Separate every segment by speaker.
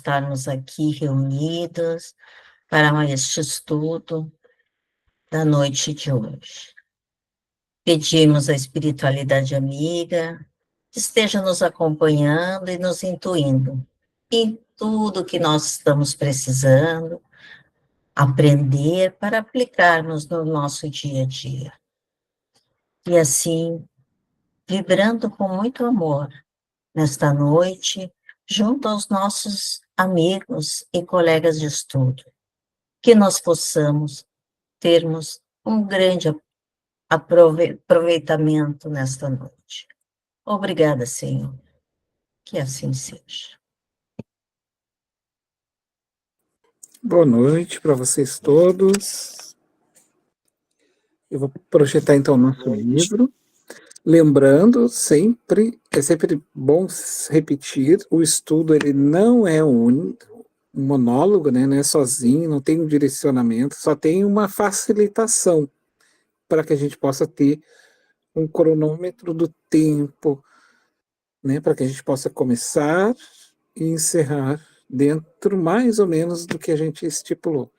Speaker 1: estarmos aqui reunidos para este estudo da noite de hoje. Pedimos à espiritualidade amiga que esteja nos acompanhando e nos intuindo em tudo que nós estamos precisando aprender para aplicarmos no nosso dia a dia. E assim, vibrando com muito amor nesta noite, junto aos nossos amigos e colegas de estudo, que nós possamos termos um grande aproveitamento nesta noite. Obrigada, Senhor. Que assim seja.
Speaker 2: Boa noite para vocês todos. Eu vou projetar então o nosso livro. Lembrando, é sempre bom repetir, o estudo ele não é um monólogo, né? Não é sozinho, não tem um direcionamento, só tem uma facilitação para que a gente possa ter um cronômetro do tempo, né? Para que a gente possa começar e encerrar dentro mais ou menos do que a gente estipulou.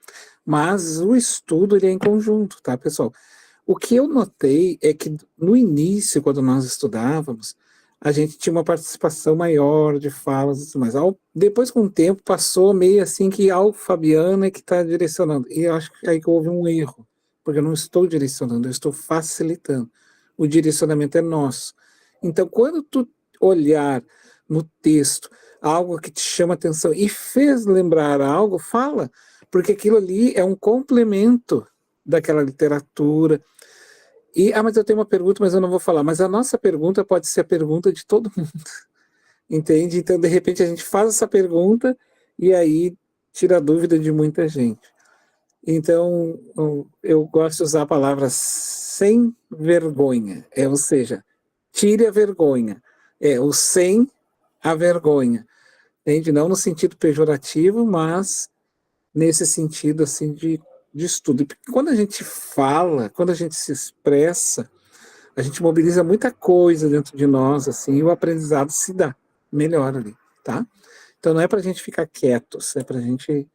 Speaker 2: Mas o estudo ele é em conjunto, tá, pessoal? O que eu notei é que no início, quando nós estudávamos, a gente tinha uma participação maior de falas, mas depois com o tempo passou meio assim que a Fabiana é que está direcionando. E eu acho que aí que houve um erro, porque eu não estou direcionando, eu estou facilitando. O direcionamento é nosso. Então, quando tu olhar no texto algo que te chama atenção e fez lembrar algo, fala, porque aquilo ali é um complemento daquela literatura. Mas eu tenho uma pergunta, mas eu não vou falar. Mas a nossa pergunta pode ser a pergunta de todo mundo, entende? Então, de repente, a gente faz essa pergunta e aí tira a dúvida de muita gente. Então, eu gosto de usar a palavra sem vergonha, ou seja, tire a vergonha. O sem a vergonha, entende? Não no sentido pejorativo, mas nesse sentido, assim, de estudo. Porque quando a gente fala, quando a gente se expressa, a gente mobiliza muita coisa dentro de nós, assim, e o aprendizado se dá melhor ali, tá? Então não é para a gente ficar quietos, é para a gente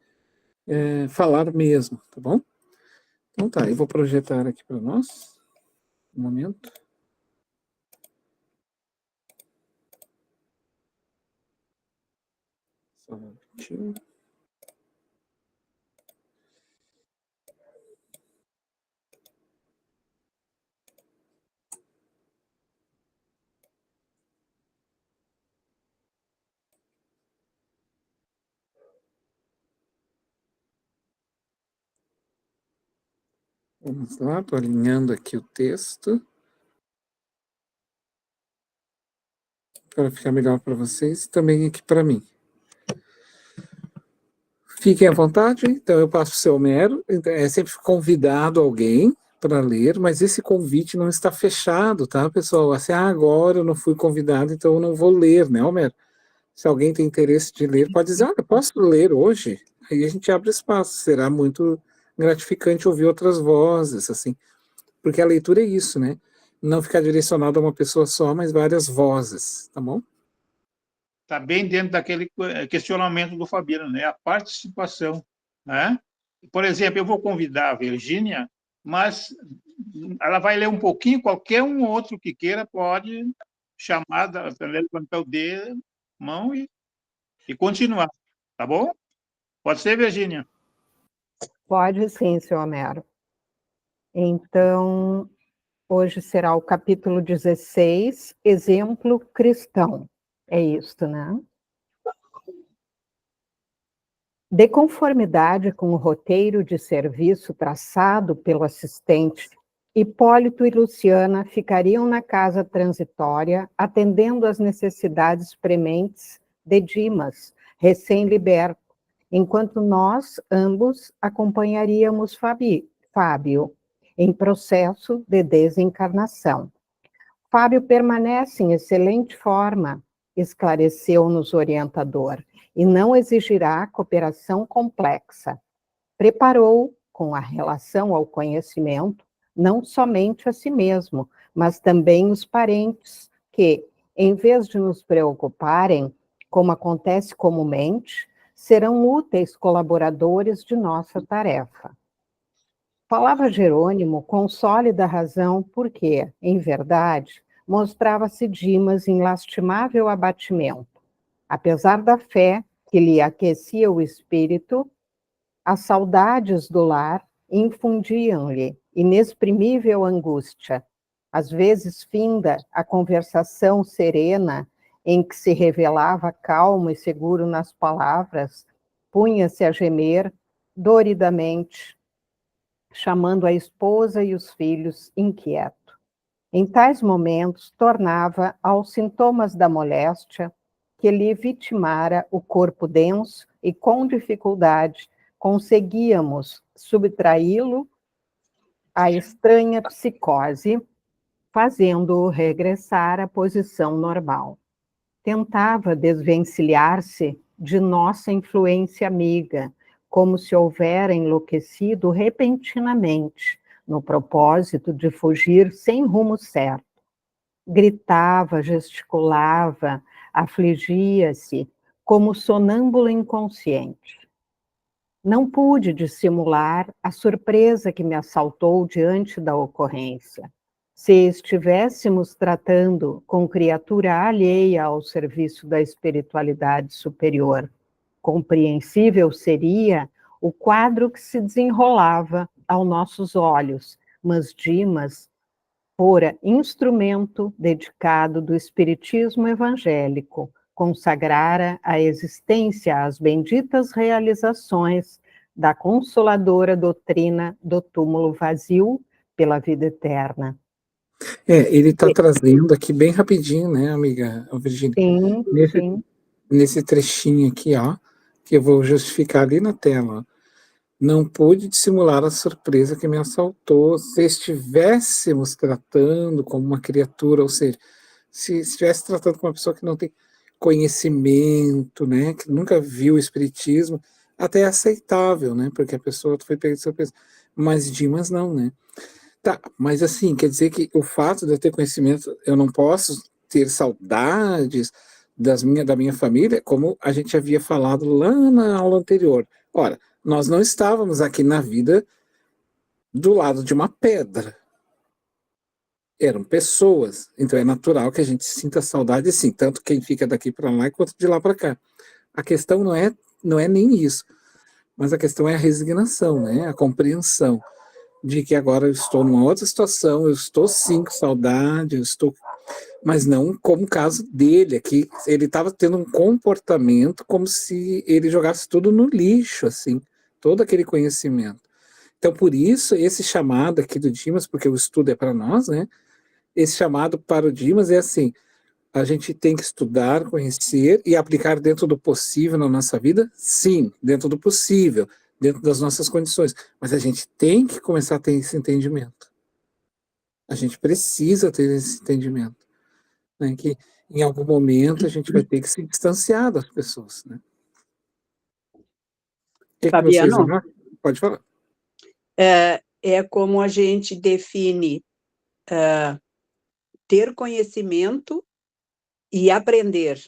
Speaker 2: falar mesmo, tá bom? Então tá, eu vou projetar aqui para nós, um momento. Só um minutinho. Vamos lá, estou alinhando aqui o texto para ficar melhor para vocês e também aqui para mim. Fiquem à vontade, então eu passo o seu Homero, é sempre convidado alguém para ler, mas esse convite não está fechado, tá, pessoal? Assim, agora eu não fui convidado, então eu não vou ler, né, Homero? Se alguém tem interesse de ler, pode dizer, olha, posso ler hoje? Aí a gente abre espaço, será muito gratificante ouvir outras vozes, assim, porque a leitura é isso, né? Não ficar direcionado a uma pessoa só, mas várias vozes, tá bom?
Speaker 3: Está bem dentro daquele questionamento do Fabiano, né? A participação, né? Por exemplo, eu vou convidar a Virgínia, mas ela vai ler um pouquinho, qualquer um outro que queira pode chamar, levantar o dedo, mão e continuar, tá bom? Pode ser, Virgínia?
Speaker 4: Pode sim, senhor Homero. Então, hoje será o capítulo 16, exemplo cristão. É isto, né? De conformidade com o roteiro de serviço traçado pelo assistente, Hipólito e Luciana ficariam na casa transitória, atendendo às necessidades prementes de Dimas, recém-liberto, enquanto nós, ambos, acompanharíamos Fábio, em processo de desencarnação. Fábio permanece em excelente forma, esclareceu-nos o orientador, e não exigirá cooperação complexa. Preparou, com a relação ao conhecimento, não somente a si mesmo, mas também os parentes, que, em vez de nos preocuparem, como acontece comumente, serão úteis colaboradores de nossa tarefa. Falava Jerônimo com sólida razão porque, em verdade, mostrava-se Dimas em lastimável abatimento. Apesar da fé que lhe aquecia o espírito, as saudades do lar infundiam-lhe inexprimível angústia. Às vezes, finda a conversação serena, em que se revelava calmo e seguro nas palavras, punha-se a gemer doridamente, chamando a esposa e os filhos inquieto. Em tais momentos, tornava aos sintomas da moléstia que lhe vitimara o corpo denso e, com dificuldade, conseguíamos subtraí-lo à estranha psicose, fazendo-o regressar à posição normal. Tentava desvencilhar-se de nossa influência amiga, como se houvera enlouquecido repentinamente, no propósito de fugir sem rumo certo. Gritava, gesticulava, afligia-se, como sonâmbulo inconsciente. Não pude dissimular a surpresa que me assaltou diante da ocorrência. Se estivéssemos tratando com criatura alheia ao serviço da espiritualidade superior, compreensível seria o quadro que se desenrolava aos nossos olhos, mas Dimas fora instrumento dedicado do espiritismo evangélico, consagrara a existência às benditas realizações da consoladora doutrina do túmulo vazio pela vida eterna.
Speaker 2: Ele está trazendo aqui bem rapidinho, né, amiga Virgínia?
Speaker 4: Sim, sim.
Speaker 2: Nesse trechinho aqui, ó, que eu vou justificar ali na tela. Não pude dissimular a surpresa que me assaltou. Se estivéssemos tratando como uma criatura, ou seja, se estivesse tratando com uma pessoa que não tem conhecimento, né, que nunca viu o espiritismo, até é aceitável, né, porque a pessoa foi pega de surpresa. Mas Dimas não, né? Tá, mas assim, quer dizer que o fato de eu ter conhecimento, eu não posso ter saudades da minha família, como a gente havia falado lá na aula anterior. Ora, nós não estávamos aqui na vida do lado de uma pedra. Eram pessoas, então é natural que a gente sinta saudade, sim, tanto quem fica daqui para lá quanto de lá para cá. A questão não é nem isso, mas a questão é a resignação, né? A compreensão de que agora eu estou numa outra situação, eu estou sim com saudade, eu estou, mas não como o caso dele aqui, ele estava tendo um comportamento como se ele jogasse tudo no lixo, assim, todo aquele conhecimento. Então, por isso, esse chamado aqui do Dimas, porque o estudo é para nós, né? Esse chamado para o Dimas é assim, a gente tem que estudar, conhecer e aplicar dentro do possível na nossa vida? Sim, dentro do possível, dentro das nossas condições. Mas a gente tem que começar a ter esse entendimento. A gente precisa ter esse entendimento. Né? Que em algum momento a gente vai ter que se distanciar das pessoas. Né? O que vocês acham? Pode falar.
Speaker 5: É como a gente define ter conhecimento e aprender.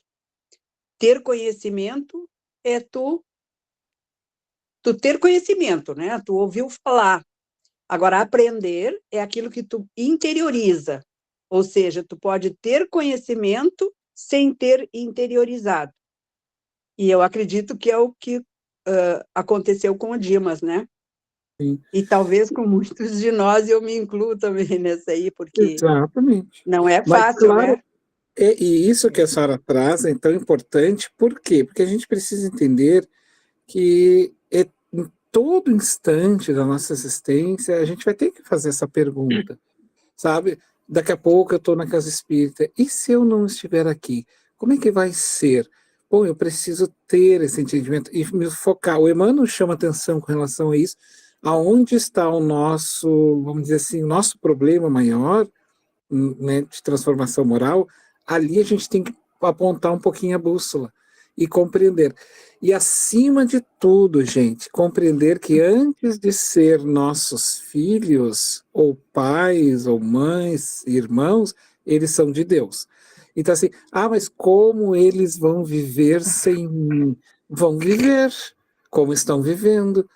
Speaker 5: Ter conhecimento é tu ter conhecimento, né? Tu ouviu falar. Agora, aprender é aquilo que tu interioriza. Ou seja, tu pode ter conhecimento sem ter interiorizado. E eu acredito que é o que aconteceu com o Dimas, né?
Speaker 2: Sim.
Speaker 5: E talvez com muitos de nós, eu me incluo também nessa aí, porque
Speaker 2: exatamente.
Speaker 5: Não é
Speaker 2: Mas,
Speaker 5: fácil,
Speaker 2: claro,
Speaker 5: né?
Speaker 2: E isso que a senhora traz é tão importante, por quê? Porque a gente precisa entender que em todo instante da nossa existência a gente vai ter que fazer essa pergunta, sabe? Daqui a pouco eu estou na casa espírita, e se eu não estiver aqui? Como é que vai ser? Bom, eu preciso ter esse entendimento e me focar. O Emmanuel chama atenção com relação a isso, aonde está o nosso, vamos dizer assim, nosso problema maior, né, de transformação moral, ali a gente tem que apontar um pouquinho a bússola e compreender. E acima de tudo, gente, compreender que antes de ser nossos filhos, ou pais, ou mães, irmãos, eles são de Deus. Então assim, mas como eles vão viver sem mim? vão viver como estão vivendo.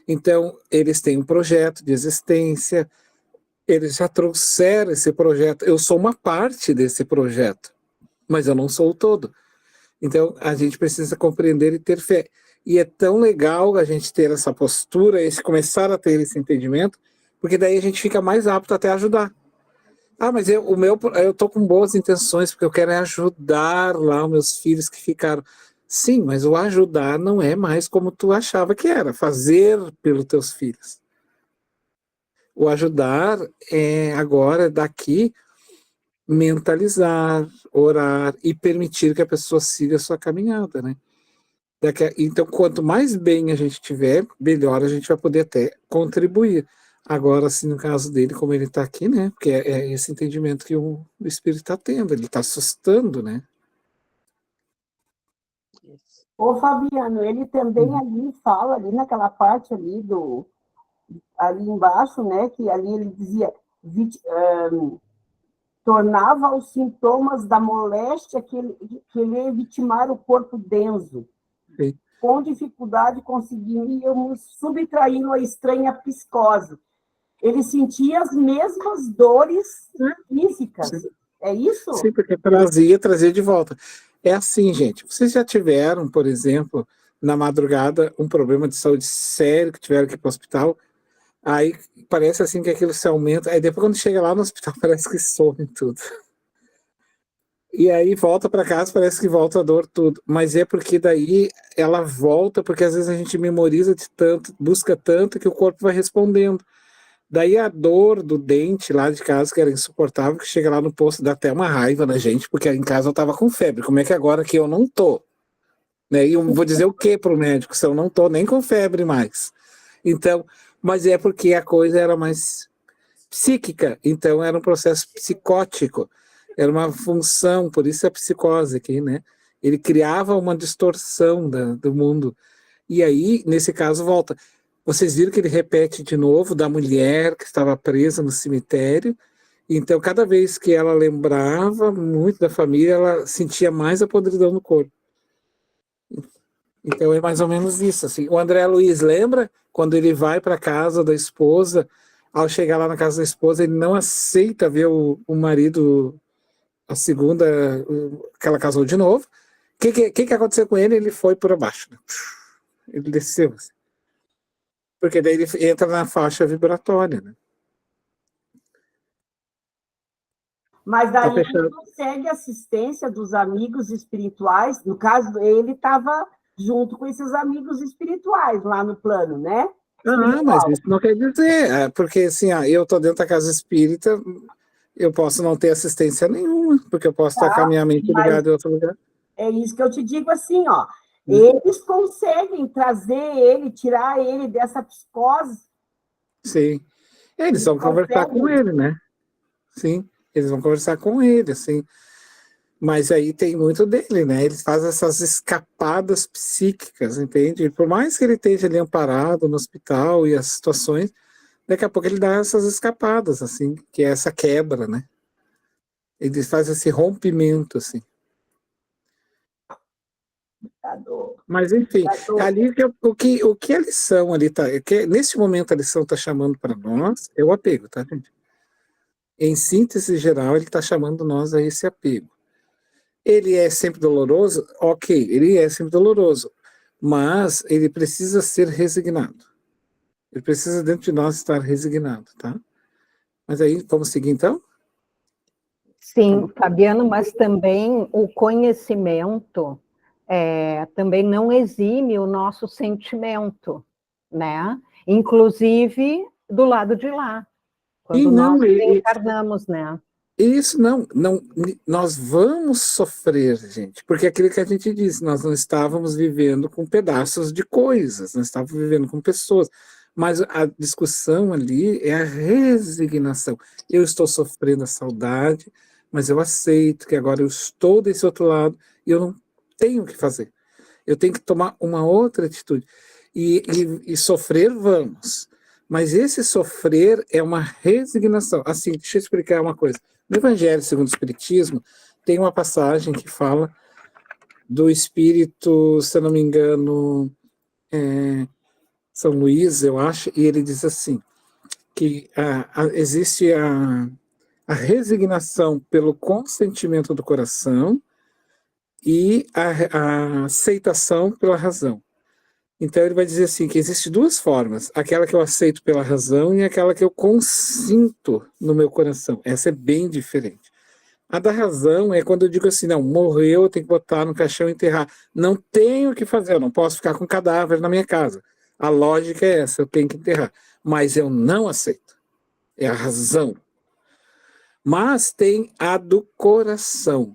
Speaker 2: Então, eles têm um projeto de existência, eles já trouxeram esse projeto. Eu sou uma parte desse projeto, mas eu não sou o todo. Então, a gente precisa compreender e ter fé. E é tão legal a gente ter essa postura, esse começar a ter esse entendimento, porque daí a gente fica mais apto até a ajudar. Ah, mas eu tô com boas intenções, porque eu quero ajudar lá os meus filhos que ficaram. Sim, mas o ajudar não é mais como tu achava que era, fazer pelos teus filhos. O ajudar é agora, daqui, mentalizar, orar e permitir que a pessoa siga a sua caminhada, né? Então, quanto mais bem a gente tiver, melhor a gente vai poder até contribuir. Agora, assim, no caso dele, como ele está aqui, né? Porque é esse entendimento que o Espírito está tendo, ele está assustando, né?
Speaker 6: Ô, Fabiano, ele também ali fala, ali naquela parte ali ali embaixo, né, que ali ele dizia, tornava os sintomas da moléstia que ele vitimar o corpo denso.
Speaker 2: Sim.
Speaker 6: Com dificuldade conseguíamos subtraí-lo à estranha psicose. Ele sentia as mesmas dores físicas.
Speaker 2: Sim.
Speaker 6: É isso?
Speaker 2: Sim, porque trazia de volta. É assim, gente. Vocês já tiveram, por exemplo, na madrugada, um problema de saúde sério, que tiveram que ir para o hospital, aí parece assim que aquilo se aumenta, aí depois quando chega lá no hospital parece que some tudo. E aí volta para casa, parece que volta a dor tudo. Mas é porque daí ela volta, porque às vezes a gente memoriza de tanto, busca tanto, que o corpo vai respondendo. Daí a dor do dente lá de casa, que era insuportável, que chega lá no posto, dá até uma raiva na gente, porque em casa eu tava com febre. Como é que agora que eu não tô? Né? E eu vou dizer o que pro médico, se eu não tô nem com febre mais? Então, mas é porque a coisa era mais psíquica, então era um processo psicótico, era uma função, por isso a psicose aqui, né? Ele criava uma distorção do mundo. E aí, nesse caso, volta. Vocês viram que ele repete de novo da mulher que estava presa no cemitério. Então, cada vez que ela lembrava muito da família, ela sentia mais a podridão no corpo. Então, é mais ou menos isso. Assim. O André Luiz lembra quando ele vai para a casa da esposa, ao chegar lá na casa da esposa, ele não aceita ver o marido, a segunda, que ela casou de novo. O que aconteceu com ele? Ele foi por abaixo. Né? Ele desceu. Assim. Porque daí ele entra na faixa vibratória, né?
Speaker 6: Mas daí ele consegue assistência dos amigos espirituais. No caso, ele estava junto com esses amigos espirituais lá no plano, né?
Speaker 2: Ah, mas isso não quer dizer, porque assim, eu estou dentro da casa espírita, eu posso não ter assistência nenhuma, porque eu posso estar com a minha mente ligada em outro lugar.
Speaker 6: É isso que eu te digo assim, ó. Eles conseguem trazer ele, tirar ele dessa psicose.
Speaker 2: Sim. Eles vão conversar com ele, né? Sim, eles vão conversar com ele, assim. Mas aí tem muito dele, né? Eles fazem essas escapadas psíquicas, entende? Por mais que ele esteja ali amparado no hospital e as situações, daqui a pouco ele dá essas escapadas, assim, que é essa quebra, né? Ele faz esse rompimento, assim. Mas, enfim, ali o que a lição ali tá, nesse momento a lição está chamando para nós, é o apego, tá, gente? Em síntese geral, ele está chamando nós a esse apego. Ele é sempre doloroso? Ok, ele é sempre doloroso, mas ele precisa ser resignado. Ele precisa dentro de nós estar resignado, tá? Mas aí, vamos seguir então?
Speaker 4: Sim, Fabiano, mas também o conhecimento também não exime o nosso sentimento, né? Inclusive do lado de lá, quando nós reencarnamos, né?
Speaker 2: Isso não, nós vamos sofrer, gente, porque aquilo que a gente disse, nós não estávamos vivendo com pedaços de coisas, nós estávamos vivendo com pessoas, mas a discussão ali é a resignação. Eu estou sofrendo a saudade, mas eu aceito que agora eu estou desse outro lado e eu não tenho o que fazer. Eu tenho que tomar uma outra atitude. E sofrer, vamos. Mas esse sofrer é uma resignação. Assim, deixa eu explicar uma coisa. No Evangelho segundo o Espiritismo, tem uma passagem que fala do espírito, se eu não me engano, São Luís, eu acho, e ele diz assim, que existe a resignação pelo consentimento do coração e a aceitação pela razão. Então ele vai dizer assim, que existem duas formas, aquela que eu aceito pela razão e aquela que eu consinto no meu coração. Essa é bem diferente. A da razão é quando eu digo assim, não, morreu, eu tenho que botar no caixão e enterrar. Não tenho o que fazer, eu não posso ficar com cadáver na minha casa. A lógica é essa, eu tenho que enterrar. Mas eu não aceito. É a razão. Mas tem a do coração.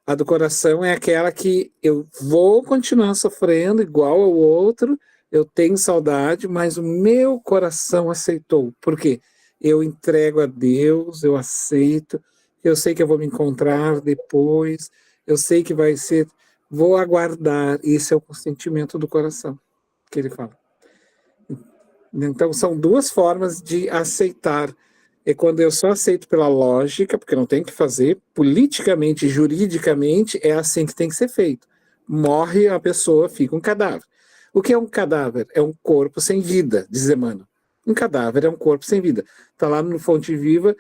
Speaker 2: A do coração é aquela que eu vou continuar sofrendo igual ao outro, eu tenho saudade, mas o meu coração aceitou. Por quê? Eu entrego a Deus, eu aceito, eu sei que eu vou me encontrar depois, eu sei que vai ser, vou aguardar. Isso é o consentimento do coração, que ele fala. Então, são duas formas de aceitar. É quando eu só aceito pela lógica, porque não tem que fazer, politicamente, juridicamente, é assim que tem que ser feito. Morre a pessoa, fica um cadáver. O que é um cadáver? É um corpo sem vida, diz Emmanuel. Um cadáver é um corpo sem vida. Está lá no Fonte Viva,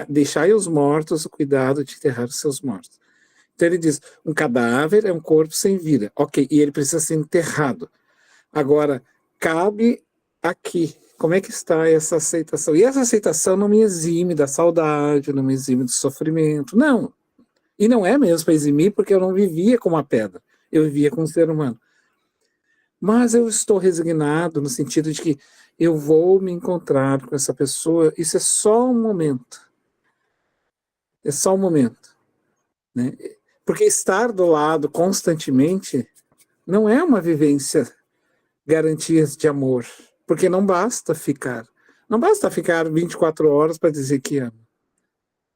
Speaker 2: deixai os mortos o cuidado de enterrar os seus mortos. Então ele diz, um cadáver é um corpo sem vida. Ok, e ele precisa ser enterrado. Agora, cabe aqui, como é que está essa aceitação? E essa aceitação não me exime da saudade, não me exime do sofrimento, não. E não é mesmo para eximir, porque eu não vivia como uma pedra, eu vivia como um ser humano. Mas eu estou resignado no sentido de que eu vou me encontrar com essa pessoa, isso é só um momento. É só um momento. Né? Porque estar do lado constantemente não é uma vivência garantias de amor. Porque não basta ficar. Não basta ficar 24 horas para dizer que ama.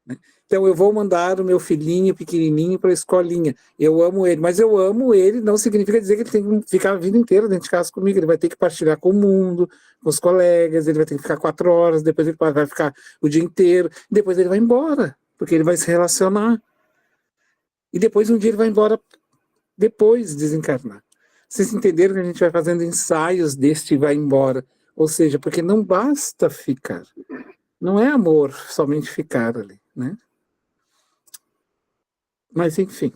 Speaker 2: Né? Então eu vou mandar o meu filhinho pequenininho para a escolinha. Eu amo ele, mas eu amo ele não significa dizer que ele tem que ficar a vida inteira dentro de casa comigo. Ele vai ter que partilhar com o mundo, com os colegas, ele vai ter que ficar 4 horas, depois ele vai ficar o dia inteiro, depois ele vai embora, porque ele vai se relacionar. E depois um dia ele vai embora depois de desencarnar. Vocês entenderam que a gente vai fazendo ensaios deste vai embora. Ou seja, porque não basta ficar. Não é amor somente ficar ali, né? Mas, enfim.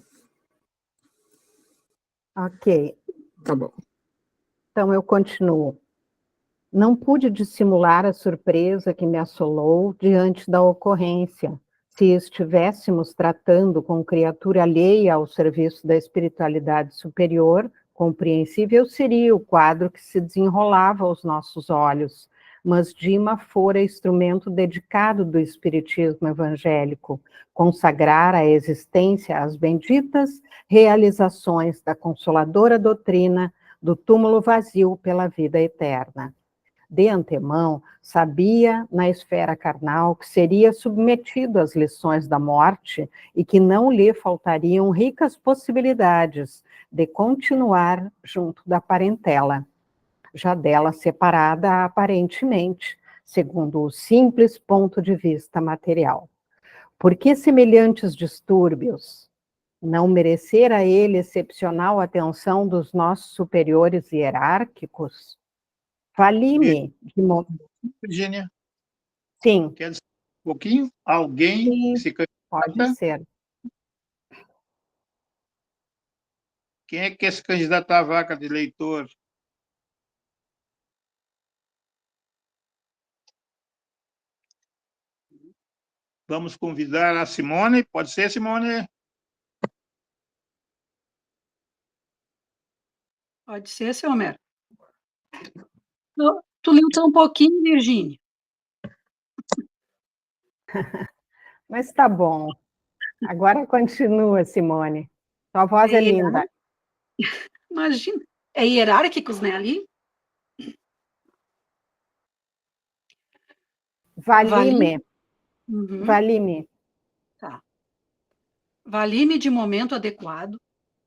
Speaker 4: Ok.
Speaker 2: Tá bom.
Speaker 4: Então eu continuo. Não pude dissimular a surpresa que me assolou diante da ocorrência. Se estivéssemos tratando com criatura alheia ao serviço da espiritualidade superior, compreensível seria o quadro que se desenrolava aos nossos olhos, mas Dima fora instrumento dedicado do espiritismo evangélico, consagrar a existência às benditas realizações da consoladora doutrina do túmulo vazio pela vida eterna. De antemão, sabia na esfera carnal que seria submetido às lições da morte e que não lhe faltariam ricas possibilidades de continuar junto da parentela, já dela separada aparentemente, segundo o simples ponto de vista material. Por que semelhantes distúrbios? Não merecer a ele excepcional atenção dos nossos superiores hierárquicos? Fali-me de
Speaker 3: Virgínia,
Speaker 4: Sim.
Speaker 3: quer dizer um pouquinho? Alguém
Speaker 4: Sim,
Speaker 3: se
Speaker 4: pode
Speaker 3: candidata?
Speaker 4: ser.
Speaker 3: Quem é que quer se candidatar à vaca de eleitor? Vamos convidar a Simone. Pode ser, Simone?
Speaker 7: Pode ser, seu Homero. Tu leu só um pouquinho, Virgínia.
Speaker 4: Mas tá bom. Agora continua, Simone. Sua voz é linda.
Speaker 7: Imagina. É hierárquicos, né, ali?
Speaker 4: Vali-me.
Speaker 7: Uhum.
Speaker 4: Vali-me.
Speaker 7: Tá. Vali-me de momento adequado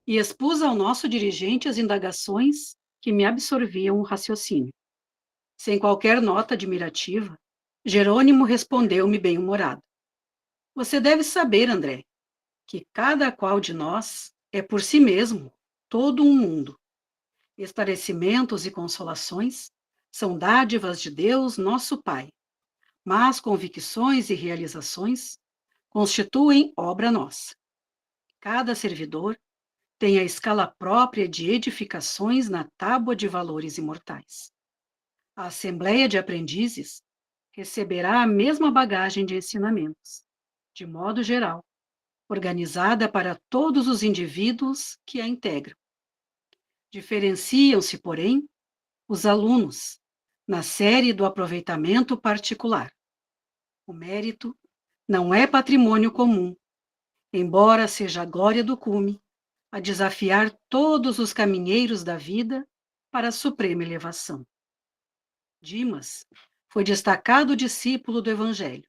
Speaker 7: e expus ao nosso dirigente as indagações que me absorviam o raciocínio. Sem qualquer nota admirativa, Jerônimo respondeu-me bem-humorado. Você deve saber, André, que cada qual de nós é por si mesmo todo um mundo. Esclarecimentos e consolações são dádivas de Deus, nosso Pai, mas convicções e realizações constituem obra nossa. Cada servidor tem a escala própria de edificações na tábua de valores imortais. A Assembleia de Aprendizes receberá a mesma bagagem de ensinamentos, de modo geral, organizada para todos os indivíduos que a integram. Diferenciam-se, porém, os alunos na série do aproveitamento particular. O mérito não é patrimônio comum, embora seja a glória do cume, a desafiar todos os caminheiros da vida para a suprema elevação. Dimas foi destacado discípulo do Evangelho,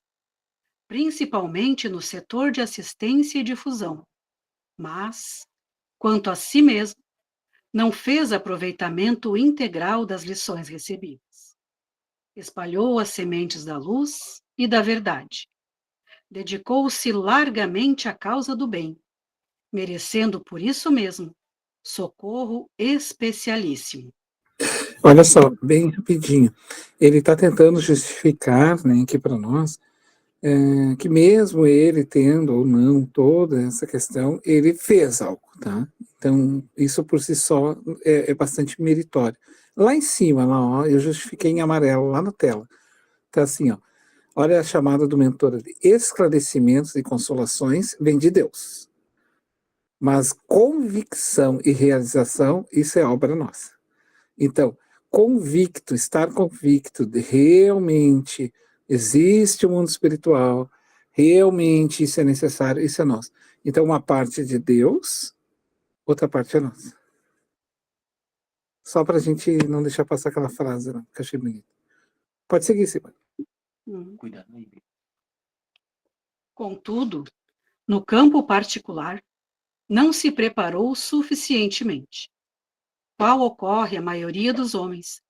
Speaker 7: principalmente no setor de assistência e difusão, mas, quanto a si mesmo, não fez aproveitamento integral das lições recebidas. Espalhou as sementes da luz e da verdade. Dedicou-se largamente à causa do bem, merecendo por isso mesmo socorro especialíssimo.
Speaker 2: Olha só, bem rapidinho. Ele está tentando justificar, né, aqui para nós, que mesmo ele tendo ou não toda essa questão, ele fez algo, tá? Então, isso por si só é bastante meritório. Lá em cima, lá, ó, eu justifiquei em amarelo, lá na tela. Tá assim, ó. Olha a chamada do mentor ali. Esclarecimentos e consolações vem de Deus. Mas convicção e realização, isso é obra nossa. Então, convicto, estar convicto de realmente existe o mundo espiritual, realmente isso é necessário, isso é nosso. Então, uma parte é de Deus, outra parte é nossa. Só para a gente não deixar passar aquela frase, não, que eu achei bonito. Pode seguir, Simone.
Speaker 7: Cuidado aí. Contudo, no campo particular, não se preparou suficientemente. Qual ocorre à maioria dos homens,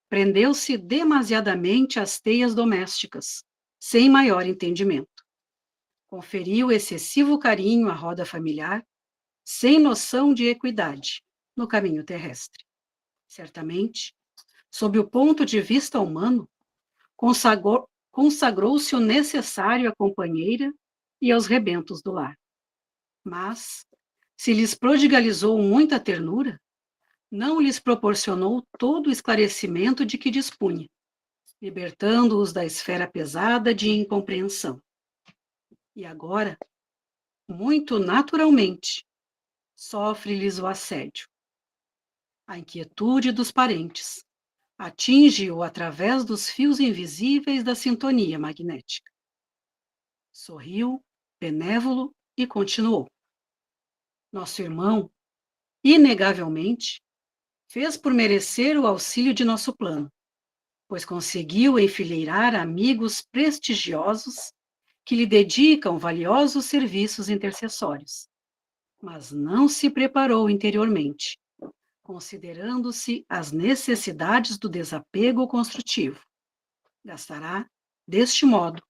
Speaker 7: prendeu-se demasiadamente às teias domésticas, sem maior entendimento. Conferiu excessivo carinho à roda familiar, sem noção de equidade no caminho terrestre. Certamente, sob o ponto de vista humano, consagrou-se o necessário à companheira e aos rebentos do lar. Mas, se lhes prodigalizou muita ternura, não lhes proporcionou todo o esclarecimento de que dispunha, libertando-os da esfera pesada de incompreensão. E agora, muito naturalmente, sofre-lhes o assédio. A inquietude dos parentes atinge-o através dos fios invisíveis da sintonia magnética. Sorriu, benévolo, e continuou. Nosso irmão, inegavelmente, fez por merecer o auxílio de nosso plano, pois conseguiu enfileirar amigos prestigiosos que lhe dedicam valiosos serviços intercessórios, mas não se preparou interiormente, considerando-se as necessidades do desapego construtivo. Gastará, deste modo,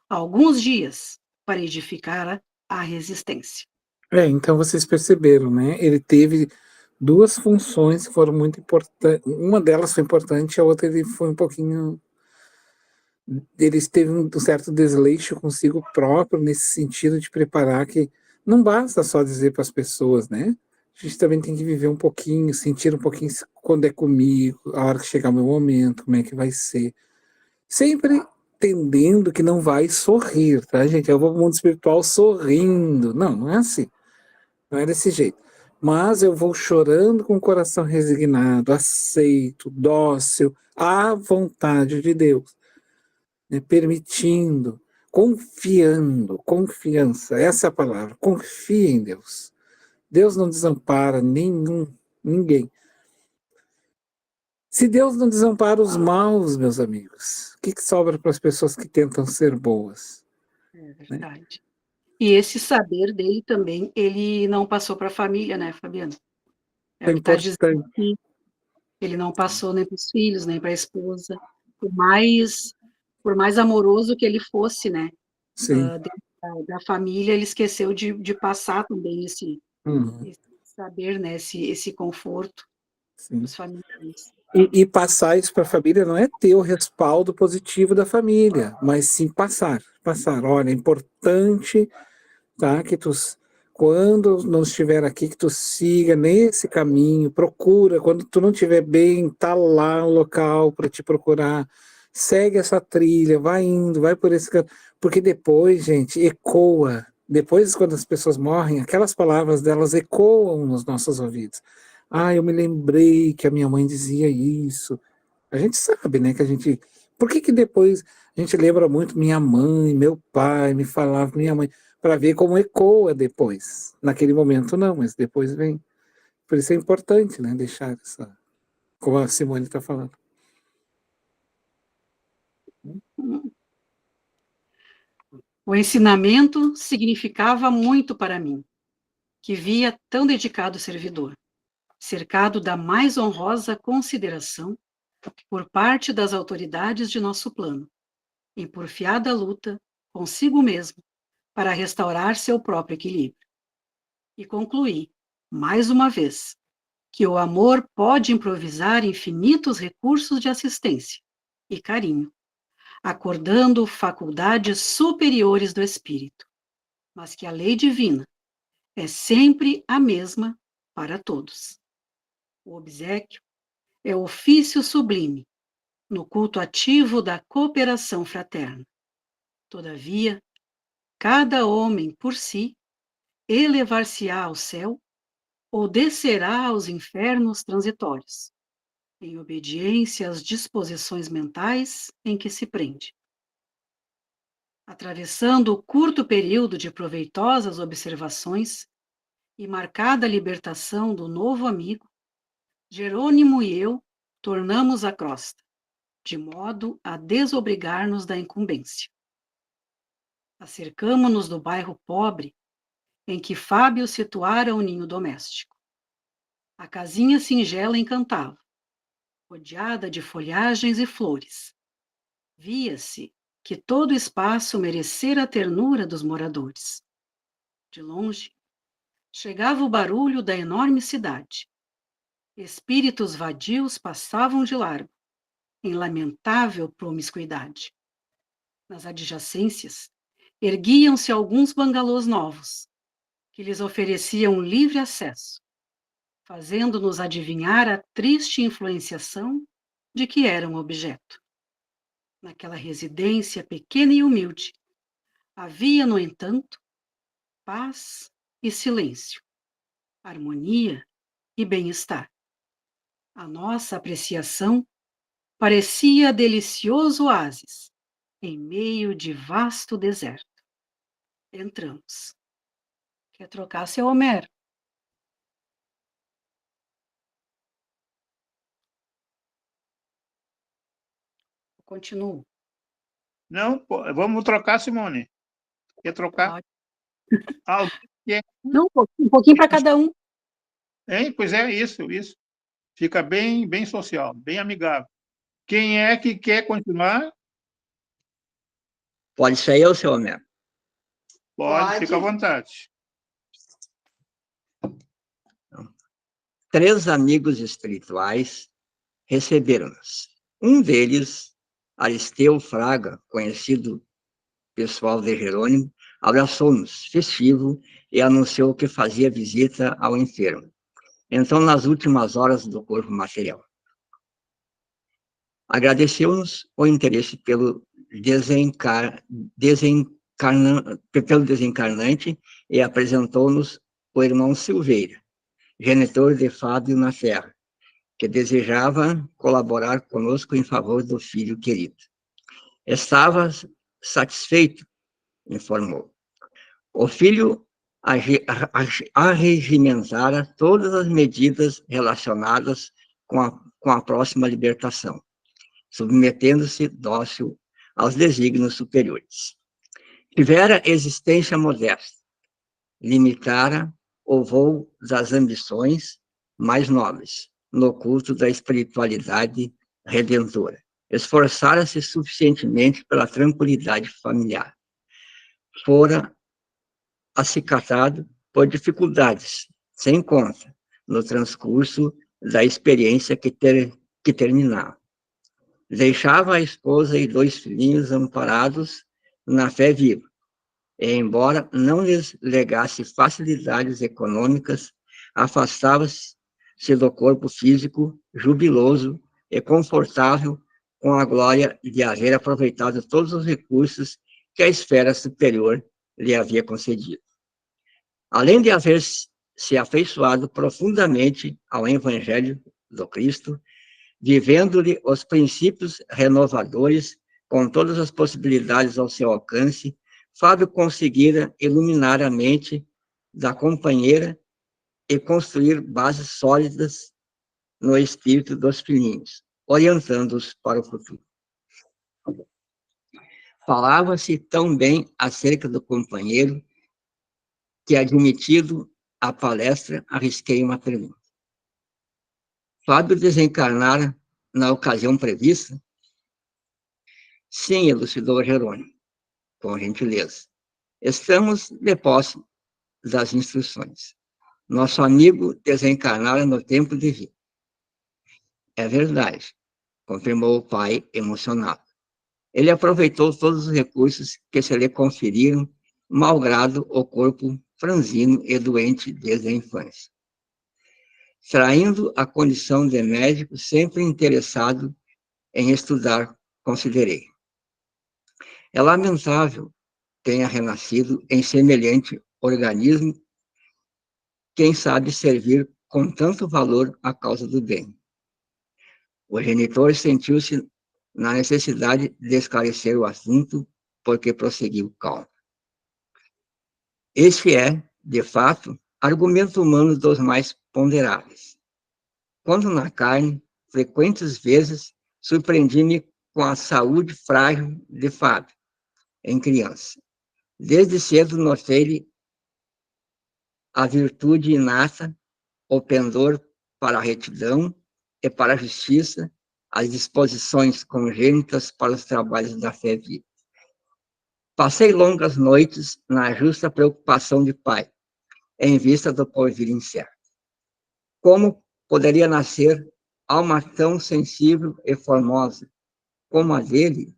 Speaker 7: alguns dias para edificar a resistência.
Speaker 2: Então vocês perceberam, né? Ele teve duas funções que foram muito importantes. Uma delas foi importante, a outra ele foi um pouquinho. Ele teve um certo desleixo consigo próprio nesse sentido de preparar que não basta só dizer para as pessoas, né? A gente também tem que viver um pouquinho, sentir um pouquinho quando é comigo, a hora que chegar o meu momento, como é que vai ser. Sempre entendendo que não vai sorrir, tá, gente? Eu vou para o mundo espiritual sorrindo. Não, não é assim. Não é desse jeito. Mas eu vou chorando com o coração resignado, aceito, dócil, à vontade de Deus. Né? Permitindo, confiando, confiança, essa é a palavra, confia em Deus. Deus não desampara ninguém. Se Deus não desampara os maus, meus amigos, o que sobra para as pessoas que tentam ser boas?
Speaker 7: É verdade. Né? E esse saber dele também, ele não passou para a família, né, Fabiana?
Speaker 2: É importante.
Speaker 7: Ele não passou nem para os filhos, nem para a esposa. Por mais amoroso que ele fosse, né?
Speaker 2: Sim.
Speaker 7: Da família, ele esqueceu de passar também esse saber, né, esse conforto
Speaker 2: Sim.
Speaker 7: dos familiares.
Speaker 2: E passar isso para a família não é ter o respaldo positivo da família, mas sim passar. Olha, é importante, tá, que tu, quando não estiver aqui, que tu siga nesse caminho, procura, quando tu não estiver bem, tá lá o local para te procurar, segue essa trilha, vai indo, vai por esse caminho, porque depois, gente, ecoa. Depois, quando as pessoas morrem, aquelas palavras delas ecoam nos nossos ouvidos. Ah, eu me lembrei que a minha mãe dizia isso. A gente sabe, né, que a gente... Por que que depois a gente lembra muito minha mãe, meu pai, me falava minha mãe, para ver como ecoa depois. Naquele momento não, mas depois vem. Por isso é importante, né, deixar essa... Como a Simone está falando.
Speaker 7: O ensinamento significava muito para mim, que via tão dedicado servidor, cercado da mais honrosa consideração por parte das autoridades de nosso plano, em porfiada luta consigo mesmo para restaurar seu próprio equilíbrio. E concluí, mais uma vez, que o amor pode improvisar infinitos recursos de assistência e carinho, acordando faculdades superiores do espírito, mas que a lei divina é sempre a mesma para todos. O obséquio é o ofício sublime no culto ativo da cooperação fraterna. Todavia, cada homem por si elevar-se-á ao céu ou descerá aos infernos transitórios, em obediência às disposições mentais em que se prende. Atravessando o curto período de proveitosas observações e marcada a libertação do novo amigo, Jerônimo e eu tornamos a crosta, de modo a desobrigar-nos da incumbência. Acercamo-nos do bairro pobre em que Fábio situara o ninho doméstico. A casinha singela encantava, rodeada de folhagens e flores. Via-se que todo o espaço merecera a ternura dos moradores. De longe, chegava o barulho da enorme cidade. Espíritos vadios passavam de largo, em lamentável promiscuidade. Nas adjacências, erguiam-se alguns bangalôs novos, que lhes ofereciam livre acesso, fazendo-nos adivinhar a triste influenciação de que eram objeto. Naquela residência pequena e humilde, havia, no entanto, paz e silêncio, harmonia e bem-estar. A nossa apreciação parecia delicioso oásis, em meio de vasto deserto. Entramos. Quer trocar, seu Homero? Continuo.
Speaker 3: Não, vamos trocar, Simone. Quer trocar? Alguém quer?
Speaker 7: Não, um pouquinho para cada um.
Speaker 3: Hein? Pois é, isso. Fica bem, bem social, bem amigável. Quem é que quer continuar?
Speaker 8: Pode ser eu, seu Homero?
Speaker 3: Pode, fica à vontade.
Speaker 8: 3 amigos espirituais receberam-nos. Um deles, Aristeu Fraga, conhecido pessoal de Jerônimo, abraçou-nos, festivo, e anunciou que fazia visita ao enfermo. Então, nas últimas horas do corpo material. Agradeceu-nos o interesse pelo desencarnante e apresentou-nos o irmão Silveira, genitor de Fábio na Terra, que desejava colaborar conosco em favor do filho querido. Estava satisfeito, informou. O filho arregimentara todas as medidas relacionadas com a próxima libertação, submetendo-se dócil aos desígnios superiores. Tivera existência modesta, limitara o voo das ambições mais nobres, no culto da espiritualidade redentora. Esforçara-se suficientemente pela tranquilidade familiar. Fora acicatado por dificuldades sem conta, no transcurso da experiência que terminava. Deixava a esposa e 2 filhinhos amparados na fé viva, e, embora não lhes legasse facilidades econômicas, afastava-se do corpo físico jubiloso e confortável com a glória de haver aproveitado todos os recursos que a esfera superior lhe havia concedido. Além de haver se afeiçoado profundamente ao Evangelho do Cristo, vivendo-lhe os princípios renovadores, com todas as possibilidades ao seu alcance, Fábio conseguira iluminar a mente da companheira e construir bases sólidas no espírito dos filhinhos, orientando-os para o futuro. Falava-se tão bem acerca do companheiro que, admitido à palestra, arrisquei uma pergunta. Fábio desencarnara na ocasião prevista? Sim, elucidou Jerônimo, com gentileza. Estamos de posse das instruções. Nosso amigo desencarnara no tempo devido. É verdade, confirmou o pai, emocionado. Ele aproveitou todos os recursos que se lhe conferiram, malgrado o corpo franzino e doente desde a infância. Traindo a condição de médico, sempre interessado em estudar, considerei. É lamentável tenha renascido em semelhante organismo, quem sabe servir com tanto valor à causa do bem. O genitor sentiu-se na necessidade de esclarecer o assunto, porque prosseguiu calmo. Este é, de fato, argumento humano dos mais ponderáveis. Quando na carne, frequentes vezes, surpreendi-me com a saúde frágil de Fábio, em criança. Desde cedo notei-lhe a virtude inata, o pendor para a retidão e para a justiça, as disposições congênitas para os trabalhos da fé viva. Passei longas noites na justa preocupação de pai, em vista do porvir incerto. Como poderia nascer alma tão sensível e formosa como a dele,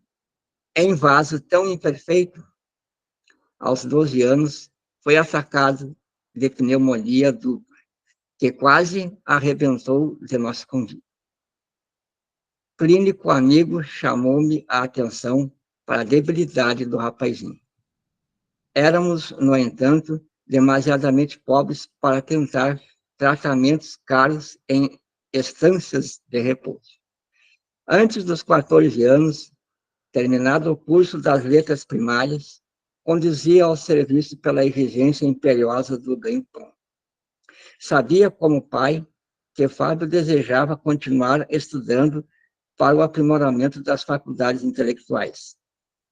Speaker 8: em vaso tão imperfeito? Aos 12 anos, foi atacado de pneumonia dupla, que quase arrebentou de nosso convívio. Clínico amigo chamou-me a atenção para a debilidade do rapazinho. Éramos, no entanto, demasiadamente pobres para tentar tratamentos caros em estâncias de repouso. Antes dos 14 anos, terminado o curso das letras primárias, conduzia ao serviço pela exigência imperiosa do ganho-pão. Sabia, como pai, que Fábio desejava continuar estudando para o aprimoramento das faculdades intelectuais,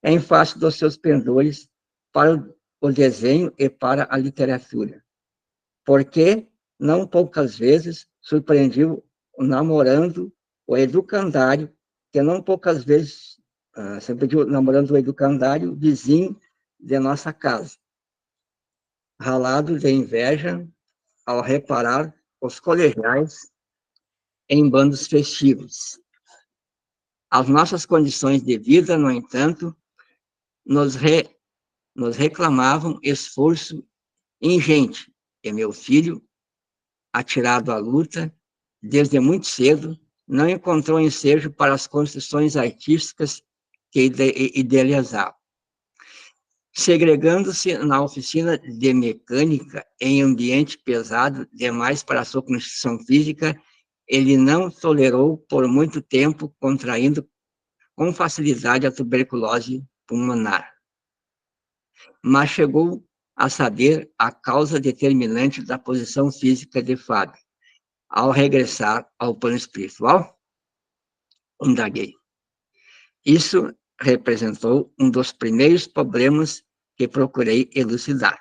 Speaker 8: em face dos seus pendores para o desenho e para a literatura. Porque, não poucas vezes, surpreendiu namorando o educandário, que não poucas vezes surpreendiu namorando o educandário vizinho de nossa casa, ralado de inveja ao reparar os colegiais em bandos festivos. As nossas condições de vida, no entanto, nos reclamavam esforço ingente, e meu filho, atirado à luta, desde muito cedo, não encontrou ensejo para as construções artísticas que idealizava. Segregando-se na oficina de mecânica, em ambiente pesado demais para a sua constituição física, ele não tolerou por muito tempo, contraindo com facilidade a tuberculose pulmonar. Mas chegou a saber a causa determinante da posição física de Fábio. Ao regressar ao plano espiritual, indaguei. Isso representou um dos primeiros problemas que procurei elucidar.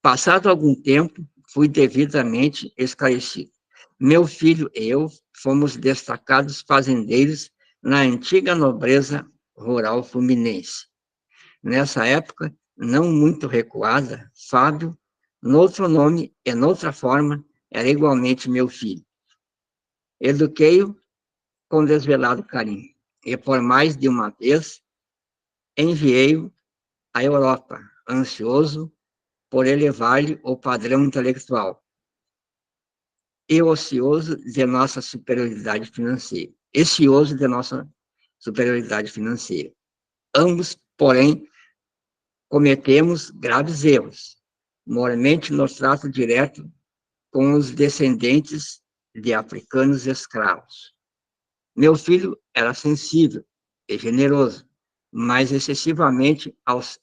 Speaker 8: Passado algum tempo, fui devidamente esclarecido. Meu filho e eu fomos destacados fazendeiros na antiga nobreza rural fluminense. Nessa época, não muito recuada, Fábio, Noutro nome e noutra forma, era igualmente meu filho. Eduquei-o com desvelado carinho, e por mais de uma vez enviei-o à Europa, ansioso por elevar-lhe o padrão intelectual e ocioso de nossa superioridade financeira. Ocioso de nossa superioridade financeira. Ambos, porém, cometemos graves erros, moralmente no trato direto com os descendentes de africanos escravos. Meu filho era sensível e generoso, mas excessivamente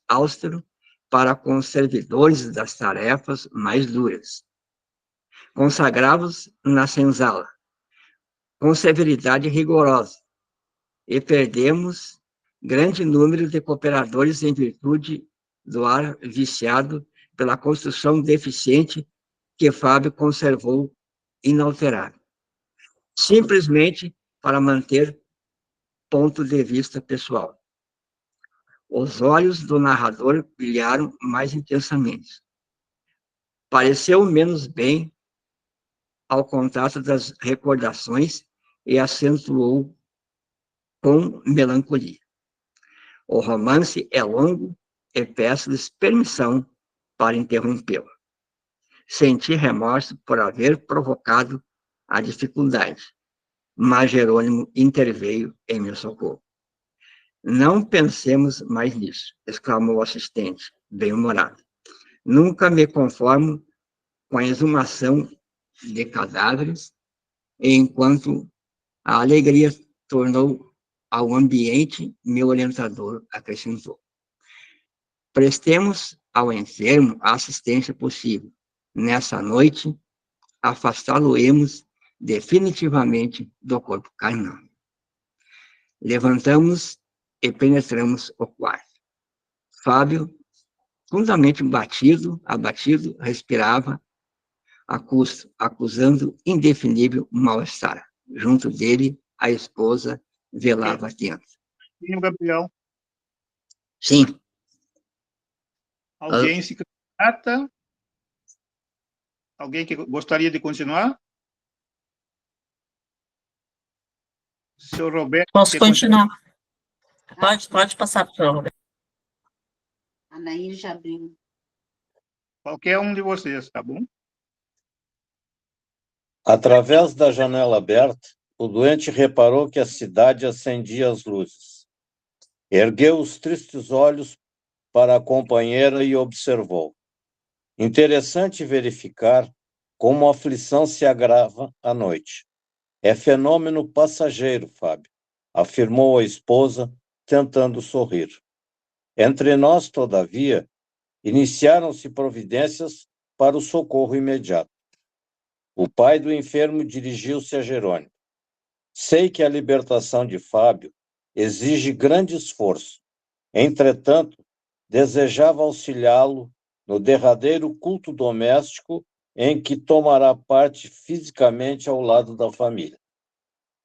Speaker 8: austero para com os servidores das tarefas mais duras. Consagrava-os na senzala, com severidade rigorosa, e perdemos grande número de cooperadores em virtude do ar viciado pela construção deficiente que Fábio conservou inalterado, simplesmente para manter ponto de vista pessoal. Os olhos do narrador brilharam mais intensamente. Pareceu menos bem ao contato das recordações e acentuou com melancolia. O romance é longo e peço-lhes permissão para interrompê-lo. Senti remorso por haver provocado a dificuldade, mas Jerônimo interveio em meu socorro. Não pensemos mais nisso, exclamou o assistente, bem-humorado. Nunca me conformo com a exumação de cadáveres, enquanto a alegria tornou ao ambiente, meu orientador acrescentou. Prestemos ao enfermo a assistência possível. Nessa noite, afastá-lo-emos definitivamente do corpo carnal. Levantamos e penetramos o quarto. Fábio, profundamente abatido, respirava a custo, acusando indefinível mal-estar. Junto dele, a esposa velava dentro.
Speaker 3: Sim, Gabriel.
Speaker 8: Sim.
Speaker 3: Alguém se candidata? Alguém que gostaria de continuar? Seu Roberto.
Speaker 1: Posso continuar? Pode passar para o senhor Roberto.
Speaker 9: A Nair já abriu.
Speaker 3: Qualquer um de vocês, tá bom?
Speaker 10: Através da janela aberta, o doente reparou que a cidade acendia as luzes. Ergueu os tristes olhos para a companheira e observou. Interessante verificar como a aflição se agrava à noite. É fenômeno passageiro, Fábio, afirmou a esposa, tentando sorrir. Entre nós, todavia, iniciaram-se providências para o socorro imediato. O pai do enfermo dirigiu-se a Jerônimo. Sei que a libertação de Fábio exige grande esforço. Entretanto, desejava auxiliá-lo no derradeiro culto doméstico em que tomará parte fisicamente ao lado da família.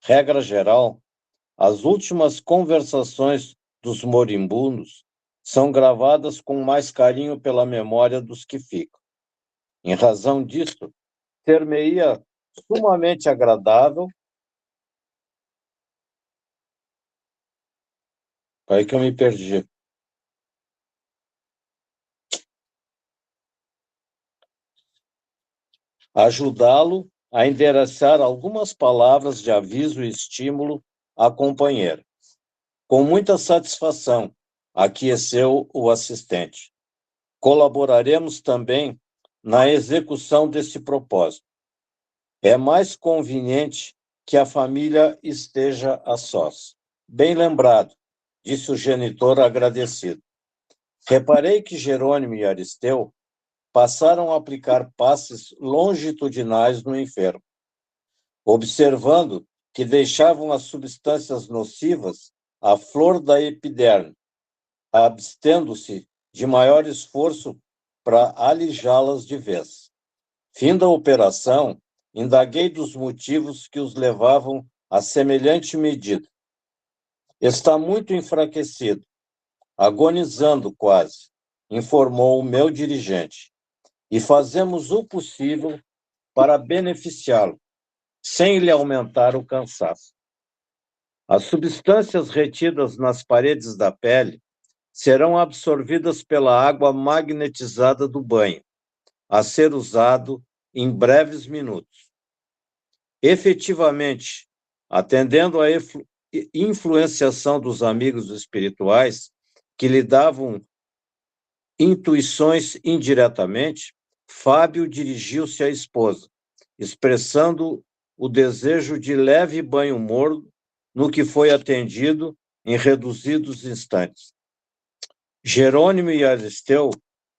Speaker 10: Regra geral, as últimas conversações dos moribundos são gravadas com mais carinho pela memória dos que ficam. Em razão disso, ser-me-ia sumamente agradável. Aí que eu me perdi. Ajudá-lo a endereçar algumas palavras de aviso e estímulo à companheira. Com muita satisfação, aqueceu o assistente. Colaboraremos também na execução desse propósito. É mais conveniente que a família esteja a sós. Bem lembrado, disse o genitor agradecido. Reparei que Jerônimo e Aristeu passaram a aplicar passes longitudinais no enfermo, observando que deixavam as substâncias nocivas à flor da epiderme, abstendo-se de maior esforço para alijá-las de vez. Fim da operação, indaguei dos motivos que os levavam a semelhante medida. Está muito enfraquecido, agonizando quase, informou o meu dirigente. e fazemos o possível para beneficiá-lo, sem lhe aumentar o cansaço. As substâncias retidas nas paredes da pele serão absorvidas pela água magnetizada do banho, a ser usado em breves minutos. Efetivamente, atendendo à influenciação dos amigos espirituais que lhe davam intuições indiretamente, Fábio dirigiu-se à esposa, expressando o desejo de leve banho morno, no que foi atendido em reduzidos instantes. Jerônimo e Aristeu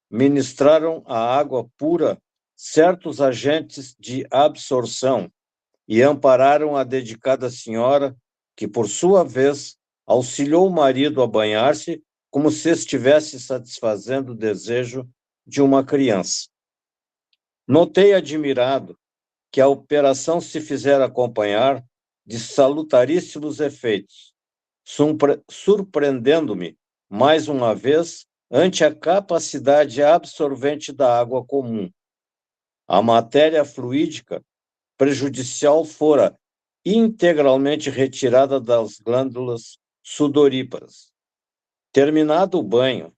Speaker 10: ministraram à água pura certos agentes de absorção e ampararam a dedicada senhora, que, por sua vez, auxiliou o marido a banhar-se como se estivesse satisfazendo o desejo de uma criança. Notei admirado que a operação se fizera acompanhar de salutaríssimos efeitos, surpreendendo-me, mais uma vez, ante a capacidade absorvente da água comum. A matéria fluídica prejudicial fora integralmente retirada das glândulas sudoríparas. Terminado o banho,